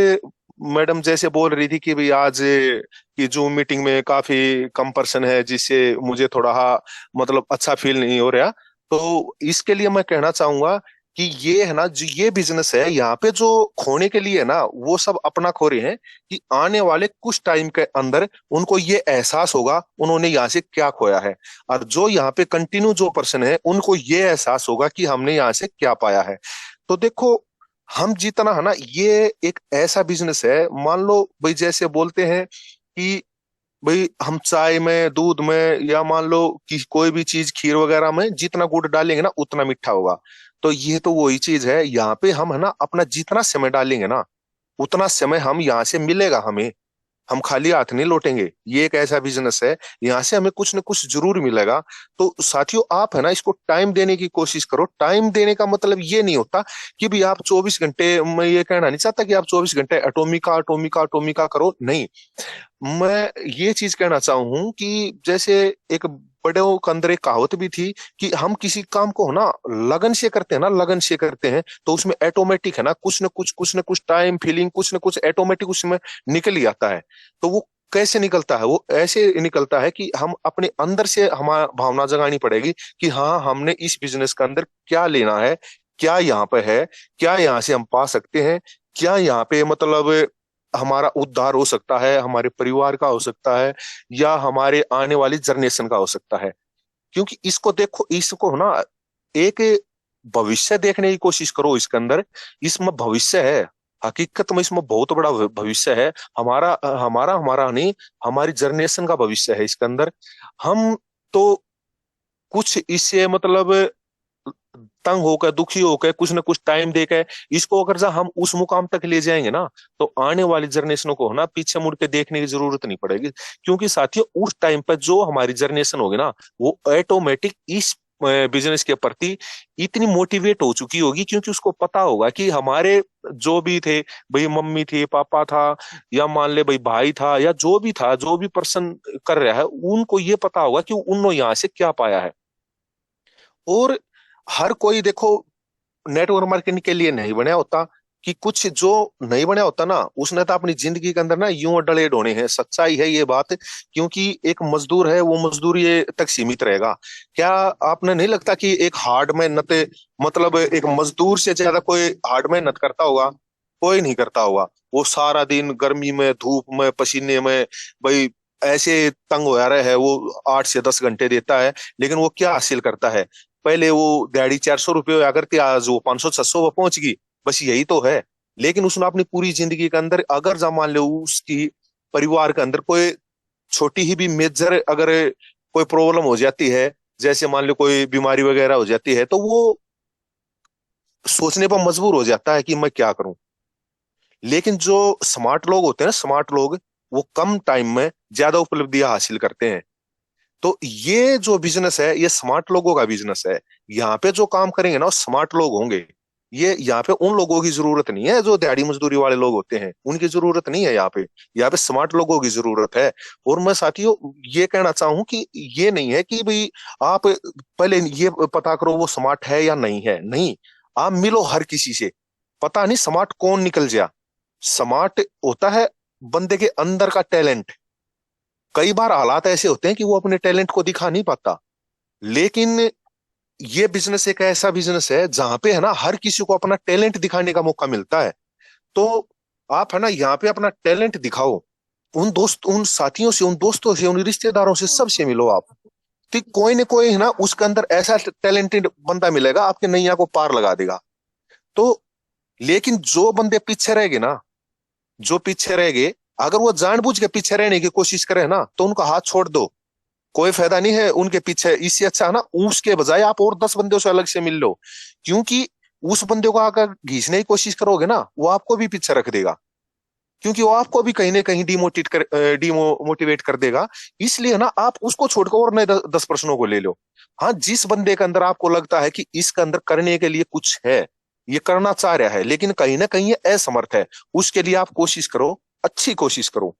मैडम जैसे बोल रही थी कि भाई आज की जूम मीटिंग में काफी कम पर्सन है, जिससे मुझे थोड़ा मतलब अच्छा फील नहीं हो रहा, तो इसके लिए मैं कहना चाहूंगा कि ये है ना, जो ये बिजनेस है यहाँ पे जो खोने के लिए है ना, वो सब अपना खो रहे हैं कि आने वाले कुछ टाइम के अंदर उनको ये एहसास होगा उन्होंने यहाँ से क्या खोया है, और जो यहाँ पे कंटिन्यू जो पर्सन है उनको ये एहसास होगा कि हमने यहाँ से क्या पाया है। तो देखो, हम जितना है ना, ये एक ऐसा बिजनेस है, मान लो भाई जैसे बोलते हैं कि भाई हम चाय में, दूध में, या मान लो कि कोई भी चीज खीर वगैरह में जितना गुड़ डालेंगे ना उतना मीठा होगा। तो ये तो वही चीज है, यहाँ पे हम है ना अपना जितना समय डालेंगे ना उतना समय हम यहाँ से मिलेगा हमें, हम खाली हाथ नहीं लौटेंगे। ये एक ऐसा बिजनेस है, यहाँ से हमें कुछ न कुछ जरूर मिलेगा। तो साथियों आप है ना इसको टाइम देने की कोशिश करो। टाइम देने का मतलब ये नहीं होता कि भी आप 24 घंटे, मैं ये कहना नहीं चाहता कि आप 24 घंटे अटोमी का करो, नहीं। मैं ये चीज कहना चाहूँ कि जैसे एक बड़ों के अंदर एक कहावत भी थी कि हम किसी काम को ना लगन से करते हैं ना, लगन से करते हैं, तो उसमें ऑटोमेटिक है ना कुछ न कुछ टाइम फीलिंग, कुछ न कुछ ऑटोमेटिक उसमें निकल ही आता है। तो वो कैसे निकलता है? वो ऐसे निकलता है कि हम अपने अंदर से हमारा भावना जगानी पड़ेगी कि हाँ, हमने इस बिजनेस के अंदर क्या लेना है, क्या यहाँ पे है, क्या यहाँ से हम पा सकते हैं, क्या यहाँ पे मतलब हमारा उद्धार हो सकता है, हमारे परिवार का हो सकता है, या हमारे आने वाली जनरेशन का हो सकता है। क्योंकि इसको देखो, इसको ना एक भविष्य देखने की कोशिश करो इसके अंदर। इसमें भविष्य है, हकीकत में इसमें बहुत बड़ा भविष्य है। हमारा हमारा हमारा नहीं, हमारी जनरेशन का भविष्य है इसके अंदर। हम तो कुछ इससे मतलब तंग होकर, दुखी होकर, कुछ ना कुछ टाइम देकर इसको अगर हम उस मुकाम तक ले जाएंगे ना, तो आने वाली जनरेशनों को ना पीछे मुड़ के देखने की जरूरत नहीं पड़ेगी। क्योंकि साथियों, उस टाइम पर जो हमारी जनरेशन होगी ना, वो ऑटोमेटिक इस बिजनेस के प्रति इतनी मोटिवेट हो चुकी होगी, क्योंकि उसको पता होगा कि हमारे जो भी थे, भाई मम्मी थी, पापा था, या मान ले भाई भाई था, या जो भी था, जो भी पर्सन कर रहा है, उनको ये पता होगा कि उन्होंने यहाँ से क्या पाया है। और हर कोई देखो नेटवर्क मार्केटिंग के लिए नहीं बना होता, कि कुछ जो नहीं बना होता ना, उसने तो अपनी जिंदगी के अंदर ना यूं डले ढोने हैं। सच्चाई है ये बात। क्योंकि एक मजदूर है, वो मजदूर ये तक सीमित रहेगा। क्या आपने नहीं लगता कि एक हार्ड मेहनत, मतलब एक मजदूर से ज्यादा कोई हार्ड मेहनत करता होगा? कोई नहीं करता होगा। वो सारा दिन गर्मी में, धूप में, पसीने में, भाई ऐसे तंग हो रहा है, वो 8 से 10 घंटे देता है। लेकिन वो क्या हासिल करता है? पहले वो दिहाड़ी 400 रुपये हुआ करती, आज वो 500 600 पे पहुंच गई। बस यही तो है। लेकिन उसने अपनी पूरी जिंदगी के अंदर, अगर जब मान लो उसकी परिवार के अंदर कोई छोटी ही भी मेजर अगर कोई प्रॉब्लम हो जाती है, जैसे मान लो कोई बीमारी वगैरह हो जाती है, तो वो सोचने पर मजबूर हो जाता है कि मैं क्या करूं। लेकिन जो स्मार्ट लोग होते हैं ना, स्मार्ट लोग, वो कम टाइम में ज्यादा उपलब्धियां हासिल करते हैं। तो ये जो बिजनेस है, ये स्मार्ट लोगों का बिजनेस है। यहाँ पे जो काम करेंगे ना, वो स्मार्ट लोग होंगे। ये यहाँ पे उन लोगों की जरूरत नहीं है जो दिहाड़ी मजदूरी वाले लोग होते हैं, उनकी जरूरत नहीं है यहाँ पे। यहाँ पे स्मार्ट लोगों की जरूरत है। और मैं साथियों ये कहना चाहूँ कि ये नहीं है कि भाई आप पहले ये पता करो वो स्मार्ट है या नहीं है। नहीं, आप मिलो हर किसी से, पता नहीं स्मार्ट कौन निकल जाए। स्मार्ट होता है बंदे के अंदर का टैलेंट। कई बार हालात ऐसे होते हैं कि वो अपने टैलेंट को दिखा नहीं पाता। लेकिन ये बिजनेस एक ऐसा बिजनेस है जहां पे है ना, हर किसी को अपना टैलेंट दिखाने का मौका मिलता है। तो आप है ना, यहाँ पे अपना टैलेंट दिखाओ। उन साथियों से, उन दोस्तों से, उन रिश्तेदारों से, सबसे मिलो आप। तो कोई ना कोई है ना, उसके अंदर ऐसा टैलेंटेड बंदा मिलेगा, आपके नैया को पार लगा देगा। तो लेकिन जो बंदे पीछे रह गए ना, जो पीछे रह गए, अगर वो जानबूझ के पीछे रहने की कोशिश करे ना, तो उनका हाथ छोड़ दो। कोई फायदा नहीं है उनके पीछे। इससे अच्छा है ना, उसके बजाय आप और 10 बंदों से अलग से मिल लो। क्योंकि उस बंदे को अगर घींचने की कोशिश करोगे ना, वो आपको भी पीछे रख देगा। क्योंकि वो आपको भी कहीं ना कहीं डिमोटिवेट कर देगा। इसलिए ना, आप उसको छोड़कर और नए 10 प्रश्नों को ले लो। हाँ, जिस बंदे के अंदर आपको लगता है कि इसके अंदर करने के लिए कुछ है, ये करना चाह रहा है, लेकिन कहीं ना कहीं ये असमर्थ है, उसके लिए आप कोशिश करो, अच्छी कोशिश करो।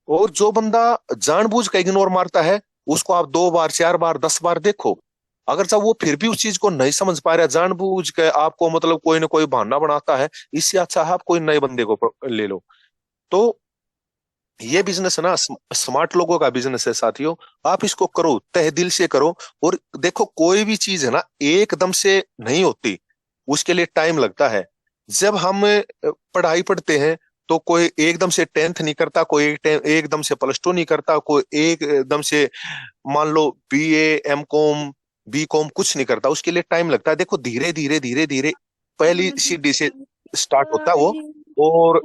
और जो बंदा जानबूझ के इग्नोर मारता है, उसको आप 2 बार, 4 बार, 10 बार देखो। अगर जब वो फिर भी उस चीज को नहीं समझ पा रहा, जानबूझ के आपको मतलब कोई ना कोई बहाना बनाता है, इससे अच्छा है आप कोई नए बंदे को ले लो। तो ये बिजनेस है ना, स्मार्ट लोगों का बिजनेस है साथियों। आप इसको करो, तहे दिल से करो। और देखो, कोई भी चीज है ना, एकदम से नहीं होती, उसके लिए टाइम लगता है। जब हम पढ़ाई पढ़ते हैं, तो कोई एकदम से 10th नहीं करता, कोई एकदम से +2 नहीं करता, कोई एकदम से मान लो BA, M.Com, B.Com कुछ नहीं करता। उसके लिए टाइम लगता है। देखो, धीरे धीरे धीरे धीरे पहली सीढ़ी से स्टार्ट होता है वो, और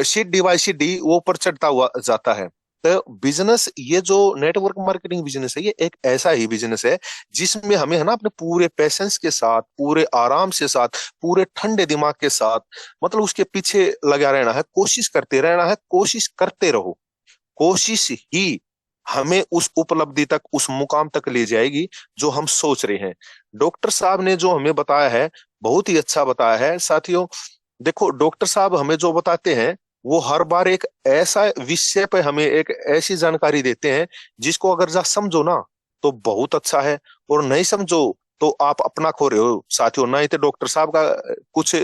सीढ़ी बाय सीढ़ी वो ऊपर चढ़ता हुआ जाता है। तो बिजनेस, ये जो नेटवर्क मार्केटिंग बिजनेस है, ये एक ऐसा ही बिजनेस है जिसमें हमें है ना, अपने पूरे पेशेंस के साथ, पूरे आराम से साथ, पूरे ठंडे दिमाग के साथ, मतलब उसके पीछे लगा रहना है, कोशिश करते रहना है। कोशिश करते रहो। कोशिश ही हमें उस उपलब्धि तक, उस मुकाम तक ले जाएगी जो हम सोच रहे हैं। डॉक्टर साहब ने जो हमें बताया है, बहुत ही अच्छा बताया है साथियों। देखो, डॉक्टर साहब हमें जो बताते हैं, वो हर बार एक ऐसा विषय पे हमें एक ऐसी जानकारी देते हैं जिसको अगर जा समझो ना, तो बहुत अच्छा है। और नहीं समझो तो आप अपना खो रहे हो साथियों। ना ही तो डॉक्टर साहब का कुछ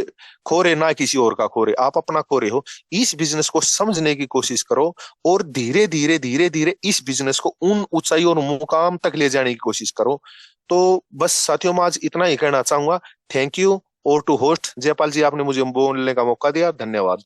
खो रहे, ना किसी और का खो रहे, आप अपना खो रहे हो। इस बिजनेस को समझने की कोशिश करो, और धीरे धीरे धीरे धीरे इस बिजनेस को उन ऊंचाई और मुकाम तक ले जाने की कोशिश करो। तो बस साथियों, मैं आज इतना ही कहना चाहूंगा। Thank you. और टू होस्ट जयपाल जी, आपने मुझे बोलने का मौका दिया, धन्यवाद।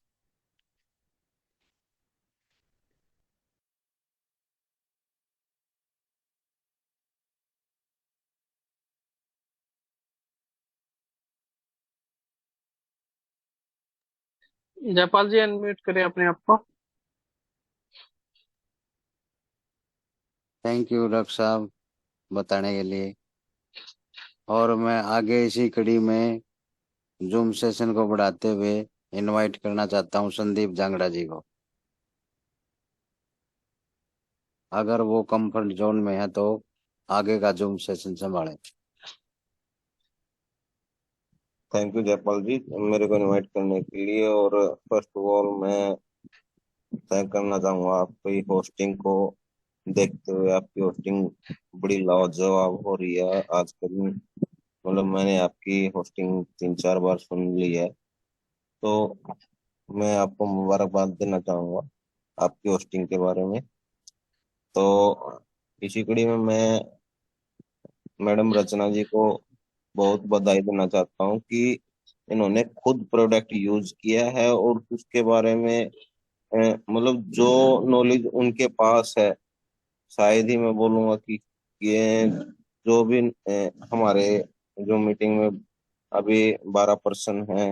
जयपाल जी अनम्यूट करें अपने आप को। थैंक यू डॉक्टर साहब बताने के लिए। और मैं आगे इसी कड़ी में जूम सेशन को बढ़ाते हुए इनवाइट करना चाहता हूँ संदीप जांगड़ा जी को। अगर वो कंफर्ट जोन में है तो आगे का जूम सेशन संभालें। थैंक यू जयपाल जी मेरे को इनवाइट करने के लिए। और फर्स्ट ऑफ ऑल मैं थैंक करना चाहूंगा आपकी होस्टिंग को देखते हुए। आपकी होस्टिंग बड़ी लाजवाब हो रही है आजकल। मतलब मैंने आपकी होस्टिंग 3-4 बार सुन ली है, तो मैं आपको मुबारकबाद देना चाहूंगा आपकी होस्टिंग के बारे में। तो इसी कड़ी में मैं मैडम रचना जी को बहुत बधाई देना चाहता हूँ कि इन्होंने खुद प्रोडक्ट यूज किया है और उसके बारे में मतलब जो नॉलेज उनके पास है, शायद ही मैं बोलूंगा कि ये जो भी हमारे जो मीटिंग में अभी 12 पर्सन हैं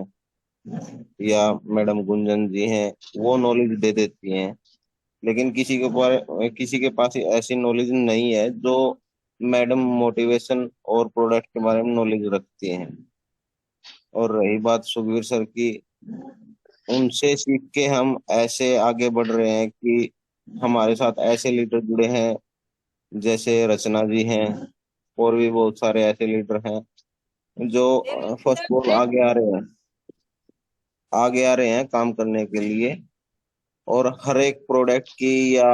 या मैडम गुंजन जी हैं, वो नॉलेज दे देती हैं। लेकिन किसी के पास ऐसी नॉलेज नहीं है जो मैडम मोटिवेशन और प्रोडक्ट के बारे में नॉलेज रखती हैं। और रही बात सुखवीर सर की, उनसे सीख के हम ऐसे आगे बढ़ रहे हैं कि हमारे साथ ऐसे लीडर जुड़े हैं जैसे रचना जी हैं, और भी बहुत सारे ऐसे लीडर हैं जो फर्स्ट ऑफ ऑल आगे आ रहे हैं काम करने के लिए। और हर एक प्रोडक्ट की या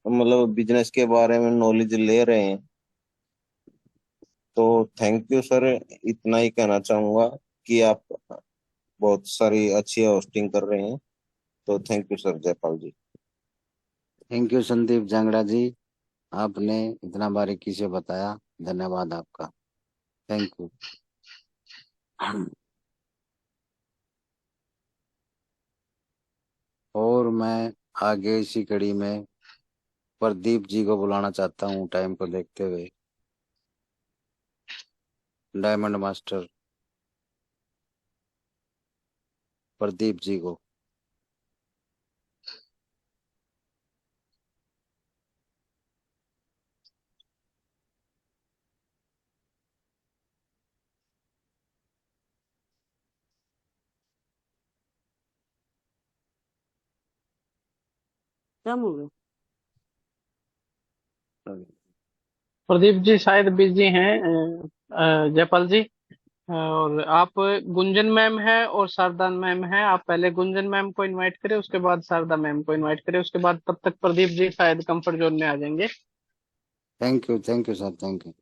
मतलब बिजनेस के बारे में नॉलेज ले रहे हैं। तो थैंक यू सर, इतना ही कहना चाहूंगा कि आप बहुत सारी अच्छी होस्टिंग कर रहे हैं। तो thank you sir Jaipal ji. Thank you Sandeep Jangra ji, आपने इतना बारीकी से बताया, धन्यवाद आपका। Thank you. और मैं आगे इसी कड़ी में प्रदीप जी को बुलाना चाहता हूँ टाइम को देखते हुए। डायमंड मास्टर प्रदीप जी को। क्या बोल प्रदीप जी शायद बिजी हैं। जयपाल जी, और आप गुंजन मैम है और शारदा मैम है, आप पहले गुंजन मैम को इनवाइट करें, उसके बाद शारदा मैम को इनवाइट करें, उसके बाद तब तक प्रदीप जी शायद कंफर्ट जोन में आ जाएंगे। Thank you sir, thank you.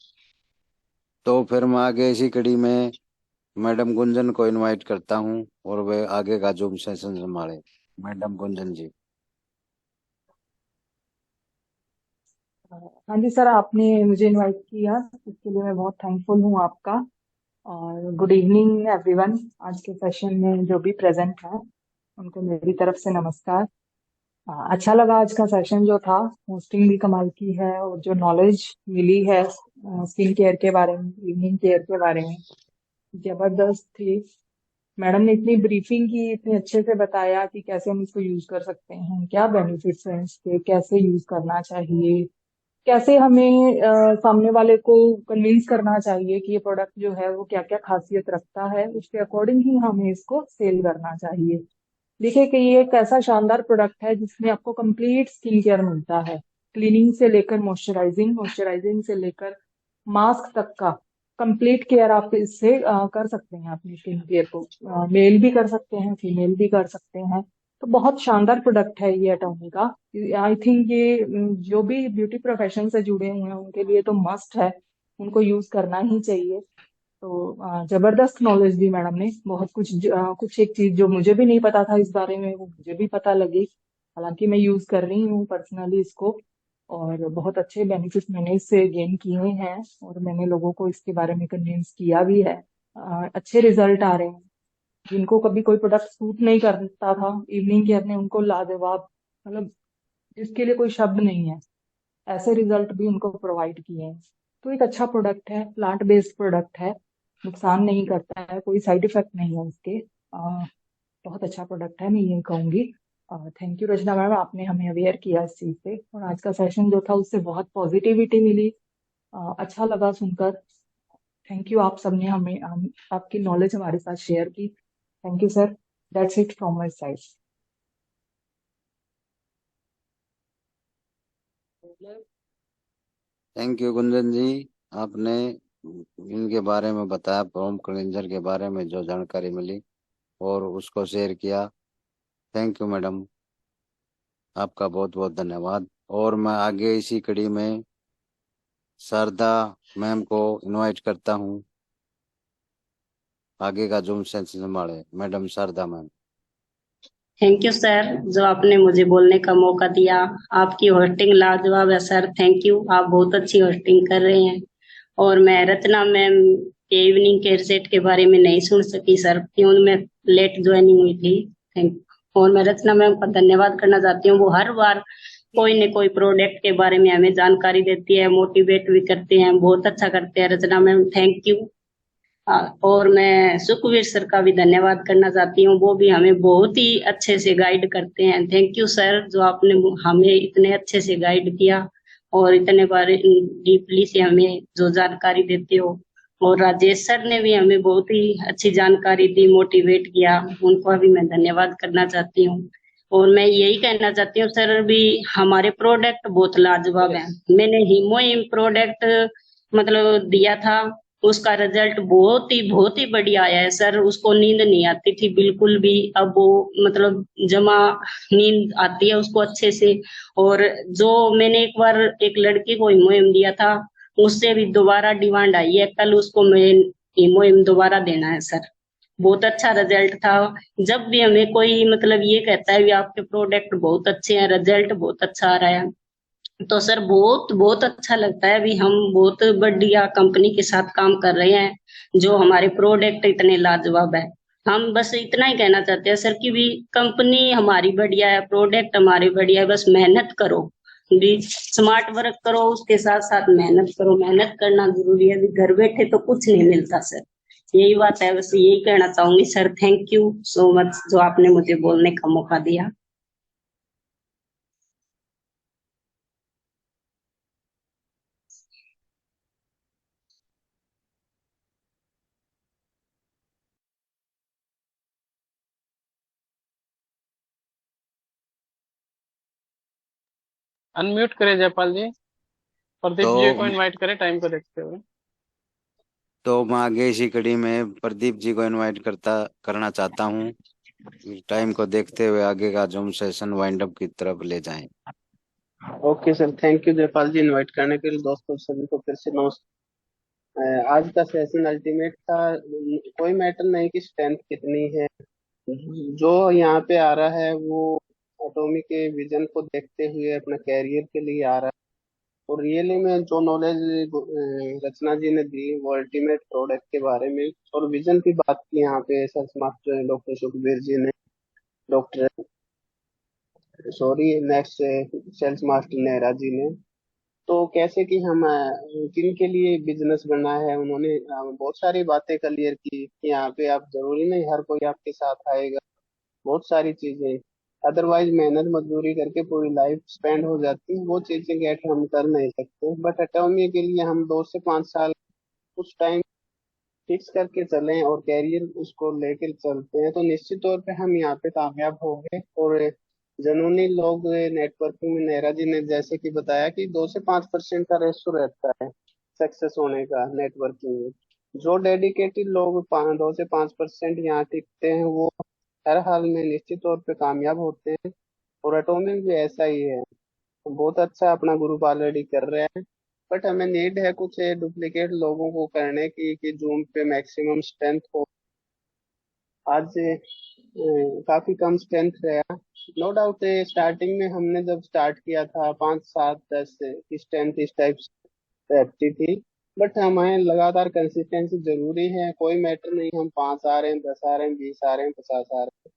तो फिर मैं आगे इसी कड़ी में मैडम गुंजन को इनवाइट करता हूँ और वे आगे का जूम सेशन संभाले। मैडम गुंजन जी। हाँ जी सर, आपने मुझे इनवाइट किया, इसके लिए मैं बहुत थैंकफुल हूँ आपका। और गुड इवनिंग एवरीवन। आज के सेशन में जो भी प्रेजेंट है उनको मेरी तरफ से नमस्कार। अच्छा लगा आज का सेशन जो था। होस्टिंग भी कमाल की है और जो नॉलेज मिली है स्किन केयर के बारे में, इवनिंग केयर के बारे में, जबरदस्त थी। मैडम ने इतनी ब्रीफिंग की, इतने अच्छे से बताया कि कैसे हम इसको यूज कर सकते हैं, क्या बेनिफिट्स हैं इसके, कैसे यूज करना चाहिए, कैसे हमें सामने वाले को कन्विंस करना चाहिए कि ये प्रोडक्ट जो है वो क्या क्या खासियत रखता है, उसके अकॉर्डिंग ही हमें इसको सेल करना चाहिए। देखिए कि ये एक ऐसा शानदार प्रोडक्ट है जिसमें आपको कंप्लीट स्किन केयर मिलता है। क्लीनिंग से लेकर मॉइस्चराइजिंग, मॉइस्चराइजिंग से लेकर मास्क तक का कंप्लीट केयर आप इससे कर सकते हैं अपनी स्किन केयर को। मेल भी कर सकते हैं, फीमेल भी कर सकते हैं। तो बहुत शानदार प्रोडक्ट है ये एटॉमी का। आई थिंक ये जो भी ब्यूटी प्रोफेशन से जुड़े हुए हैं उनके लिए तो मस्ट है, उनको यूज करना ही चाहिए। तो जबरदस्त नॉलेज दी मैडम ने। बहुत कुछ एक चीज जो मुझे भी नहीं पता था इस बारे में वो मुझे भी पता लगी। हालांकि मैं यूज कर रही हूँ पर्सनली इसको, और बहुत अच्छे बेनिफिट्स मैंने इससे गेन किए हैं और मैंने लोगों को इसके बारे में कन्विंस किया भी है। अच्छे रिजल्ट आ रहे हैं। जिनको कभी कोई प्रोडक्ट सूट नहीं करता था इवनिंग केयर ने उनको लाजवाब, मतलब इसके लिए कोई शब्द नहीं है, ऐसे रिजल्ट भी उनको प्रोवाइड किए हैं। तो एक अच्छा प्रोडक्ट है, प्लांट बेस्ड प्रोडक्ट है, नुकसान नहीं करता है, कोई साइड इफेक्ट नहीं है उसके। बहुत अच्छा प्रोडक्ट है, मैं ये कहूंगी। थैंक यू रचना मैम, आपने हमें अवेयर किया इस चीज से, और आज का सेशन जो था उससे बहुत पॉजिटिविटी मिली। अच्छा लगा सुनकर। थैंक यू, आप सबने आपकी नॉलेज हमारे साथ शेयर की। Thank you sir, that's it from my side. Thank you Gunjan ji, आपने इनके बारे में बताया, प्रोम क्लींजर के बारे में जो जानकारी मिली और उसको शेयर किया। थैंक यू मैडम, आपका बहुत बहुत धन्यवाद। और मैं आगे इसी कड़ी में शारदा मैम को इनवाइट करता हूँ, आगे का जूम सेशन संभाले। Madam Sharda ma'am. Thank you sir, जो आपने मुझे बोलने का मौका दिया। आपकी होस्टिंग लाजवाब है सर, थैंक यू, आप बहुत अच्छी होस्टिंग कर रहे हैं। और मैं रचना मैम के इवनिंग केयर सेट के बारे में नहीं सुन सकी सर, क्यों मैं लेट ज्वाइनिंग हुई थी। थैंक और मैं रचना मैम का धन्यवाद करना चाहती हूँ, वो हर बार कोई न कोई प्रोडक्ट के बारे में हमें जानकारी देती है, मोटिवेट भी करते हैं, बहुत अच्छा करते हैं रचना मैम, थैंक यू। और मैं सुखवीर सर का भी धन्यवाद करना चाहती हूँ, वो भी हमें बहुत ही अच्छे से गाइड करते हैं। थैंक यू सर, जो आपने हमें इतने अच्छे से गाइड किया और इतने बारे डीपली से हमें जो जानकारी देते हो। और राजेश सर ने भी हमें बहुत ही अच्छी जानकारी दी, मोटिवेट किया, उनको भी मैं धन्यवाद करना चाहती हूँ। और मैं यही कहना चाहती हूँ सर, भी हमारे प्रोडक्ट बहुत लाजवाब है। मैंने हीमोइम प्रोडक्ट मतलब दिया था, उसका रिजल्ट बहुत ही बढ़िया आया है सर। उसको नींद नहीं आती थी बिल्कुल भी, अब वो मतलब जमा नींद आती है उसको अच्छे से। और जो मैंने एक बार एक लड़की को हिमोएम दिया था, उससे भी दोबारा डिमांड आई है, कल उसको मैं हिमोएम दोबारा देना है सर। बहुत अच्छा रिजल्ट था। जब भी हमें कोई मतलब ये कहता है भी आपके प्रोडक्ट बहुत अच्छे हैं, रिजल्ट बहुत अच्छा आ रहा है, तो सर बहुत बहुत अच्छा लगता है। अभी हम बहुत बढ़िया कंपनी के साथ काम कर रहे हैं, जो हमारे प्रोडक्ट इतने लाजवाब है। हम बस इतना ही कहना चाहते हैं सर कि भी कंपनी हमारी बढ़िया है, प्रोडक्ट हमारे बढ़िया है, बस मेहनत करो, भी स्मार्ट वर्क करो, उसके साथ साथ मेहनत करो। मेहनत करना जरूरी है, अभी घर बैठे तो कुछ नहीं मिलता सर। यही बात है, बस यही कहना चाहूंगी sir. Thank you so much, जो आपने मुझे बोलने का मौका दिया। अनम्यूट करें जयपाल जी, प्रदीप तो जी को इनवाइट करें टाइम को देखते हुए। मैं आगे इसी कड़ी में प्रदीप जी को इनवाइट करना चाहता हूँ, टाइम को देखते हुए आगे का जूम सेशन वाइंड अप की तरफ ले जाएं। Okay sir, thank you Jaipal ji invite करने के लिए। दोस्तों सभी को फिर से नमस्कार। आज का सेशन अल्टीमेट था। कोई मैटर नहीं कि स्ट्रेंथ कितनी है, जो यहाँ पे आ रहा है वो एटॉमी के विजन को देखते हुए अपना कैरियर के लिए आ रहा है। और रियली में जो नॉलेज रचना जी ने दी वो अल्टीमेट प्रोडक्ट के बारे में और विजन की बात की यहाँ पे sir master doctor Sukhbir ji ने, doctor sorry next sales master Nehra ji ने। तो कैसे कि हम किन के लिए बिजनेस करना है, उन्होंने बहुत सारी बातें क्लियर की कि यहाँ पे आप जरूरी नहीं हर कोई आपके साथ आएगा, बहुत सारी चीजें अदरवाइज मेहनत मजदूरी करके पूरी लाइफ स्पेंड हो जाती है, वो चीजें गेट हम कर नहीं सकते। बट एटॉमी के लिए हम 2 से 5 साल कुछ टाइम फिक्स करके चलें और कैरियर उसको लेकर चलते हैं तो निश्चित तौर पे हम यहाँ पे कामयाब होंगे। और जनूनी लोग नेटवर्किंग में नेहरा जी ने जैसे कि बताया कि 2 से 5% का रेशो रहता है सक्सेस होने का नेटवर्किंग में। जो डेडिकेटेड लोग 2 से 5% यहाँ टिकते हैं वो हर हाल में निश्चित तौर पे कामयाब होते हैं। और एटॉमिक भी ऐसा ही है, बहुत अच्छा अपना ग्रुप ऑलरेडी कर रहे हैं। बट हमें नीड है कुछ डुप्लीकेट लोगों को करने की कि जूम पे मैक्सिमम स्ट्रेंथ हो। आज काफी कम स्ट्रेंथ रहा, नो डाउट। स्टार्टिंग में हमने जब स्टार्ट किया था 5 7 10 की स्ट्रेंथ इस टाइप से रहती थी। बट हमें लगातार कंसिस्टेंसी जरूरी है, कोई मैटर नहीं हम 5 आ रहे हैं 10 आ रहे हैं 20 आ रहे हैं 50 आ रहे हैं,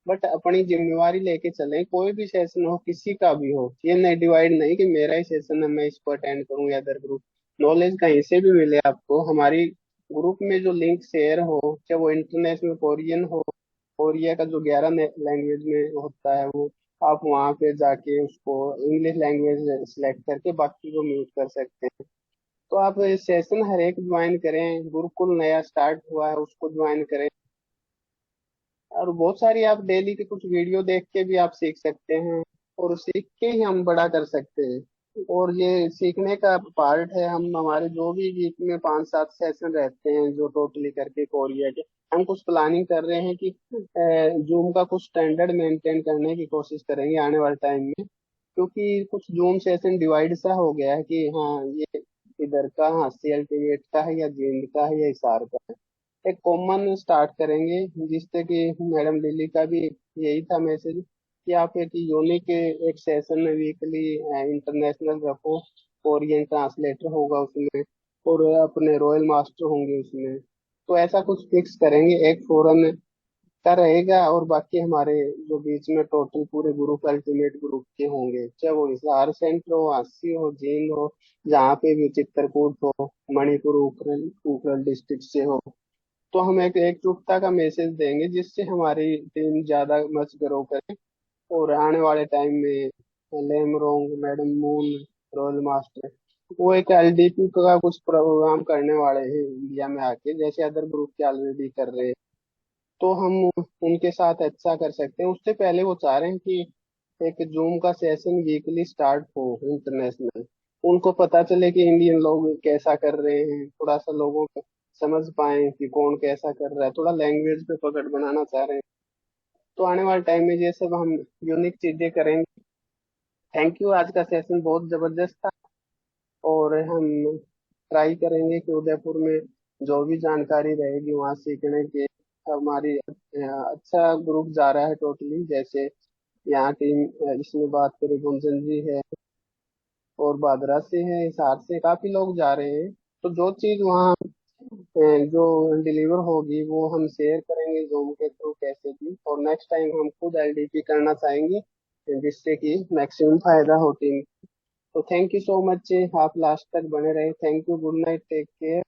बट अपनी जिम्मेवारी लेके चलें। कोई भी सेशन हो किसी का भी हो, ये नहीं डिवाइड नहीं कि मेरा ही सेशन है मैं इसको अटेंड करूं या अदर ग्रुप। नॉलेज कहीं से भी मिले आपको, हमारी ग्रुप में जो लिंक शेयर हो, चाहे वो इंटरनेशनल कोरियन हो कोरिया का जो 11 लैंग्वेज में होता है वो आप वहाँ पे जाके उसको इंग्लिश लैंग्वेज सिलेक्ट करके बाकी को म्यूट कर सकते हैं। तो आप सेशन हर एक ज्वाइन करें, गुरुकुल नया स्टार्ट हुआ है उसको ज्वाइन करें, और बहुत सारी आप डेली के कुछ वीडियो देख के भी आप सीख सकते हैं, और सीख के ही हम बड़ा कर सकते हैं। और ये सीखने का पार्ट है, हम हमारे जो भी वीक में 5-7 सेशन रहते हैं जो टोटली करके कोरिया के, हम कुछ प्लानिंग कर रहे हैं कि जूम का कुछ स्टैंडर्ड मेंटेन करने की कोशिश करेंगे आने वाले टाइम में, क्योंकि कुछ जूम सेशन डिवाइड सा हो गया है कि हाँ ये इधर का हंसी अल्टीमेट का है या जींद का है या इशार का है। एक कॉमन स्टार्ट करेंगे, जिससे कि मैडम लिली का भी यही था मैसेज कि आप एक यूनिक एक सेशन में वीकली इंटरनेशनल रखो, कोरियन ट्रांसलेटर होगा उसमें और अपने रॉयल मास्टर होंगे उसमें। तो ऐसा कुछ फिक्स करेंगे, एक फोरन का रहेगा और बाकी हमारे जो बीच में टोटल पूरे ग्रुप अल्टीमेट ग्रुप के होंगे, चाहे वो हिसार सेंटर हो, अस्सी हो, जींद हो, जहाँ पे भी चित्रकूट हो, मणिपुर उखरल उखरल डिस्ट्रिक्ट से हो। तो हम एक एकजुटता का मैसेज देंगे जिससे हमारी टीम ज्यादा मच ग्रो करे, और आने वाले टाइम में लेमरोंग, मैडम मून, रोल मास्टर वो एक एलडीपी का कुछ प्रोग्राम करने वाले हैं इंडिया में आके, जैसे अदर ग्रुप के ऑलरेडी कर रहे हैं। तो हम उनके साथ अच्छा कर सकते हैं। उससे पहले वो चाह रहे हैं कि एक जूम का सेशन वीकली स्टार्ट हो इंटरनेशनल, उनको पता चले कि इंडियन लोग कैसा कर रहे हैं, थोड़ा सा लोगों को समझ पाए कि कौन कैसा कर रहा है, थोड़ा लैंग्वेज पे पकड़ बनाना चाह रहे हैं। तो आने वाले टाइम में ये सब हम यूनिक चीजें करेंगे। थैंक यू, आज का सेशन बहुत जबरदस्त था, और हम ट्राई करेंगे कि उदयपुर में जो भी जानकारी रहेगी वहाँ सीखने की। हमारी अच्छा ग्रुप जा रहा है टोटली, जैसे यहाँ टीम इसमें बात करें गुंजन जी है और बादरा से है, हिसार से काफी लोग जा रहे हैं। तो जो चीज वहाँ जो डिलीवर होगी वो हम शेयर करेंगे जूम के थ्रू कैसे भी, और नेक्स्ट टाइम हम खुद एलडीपी करना चाहेंगे जिससे कि मैक्सिमम फायदा हो टीम। तो थैंक यू सो मच, आप लास्ट तक बने रहे। Thank you, good night, take care.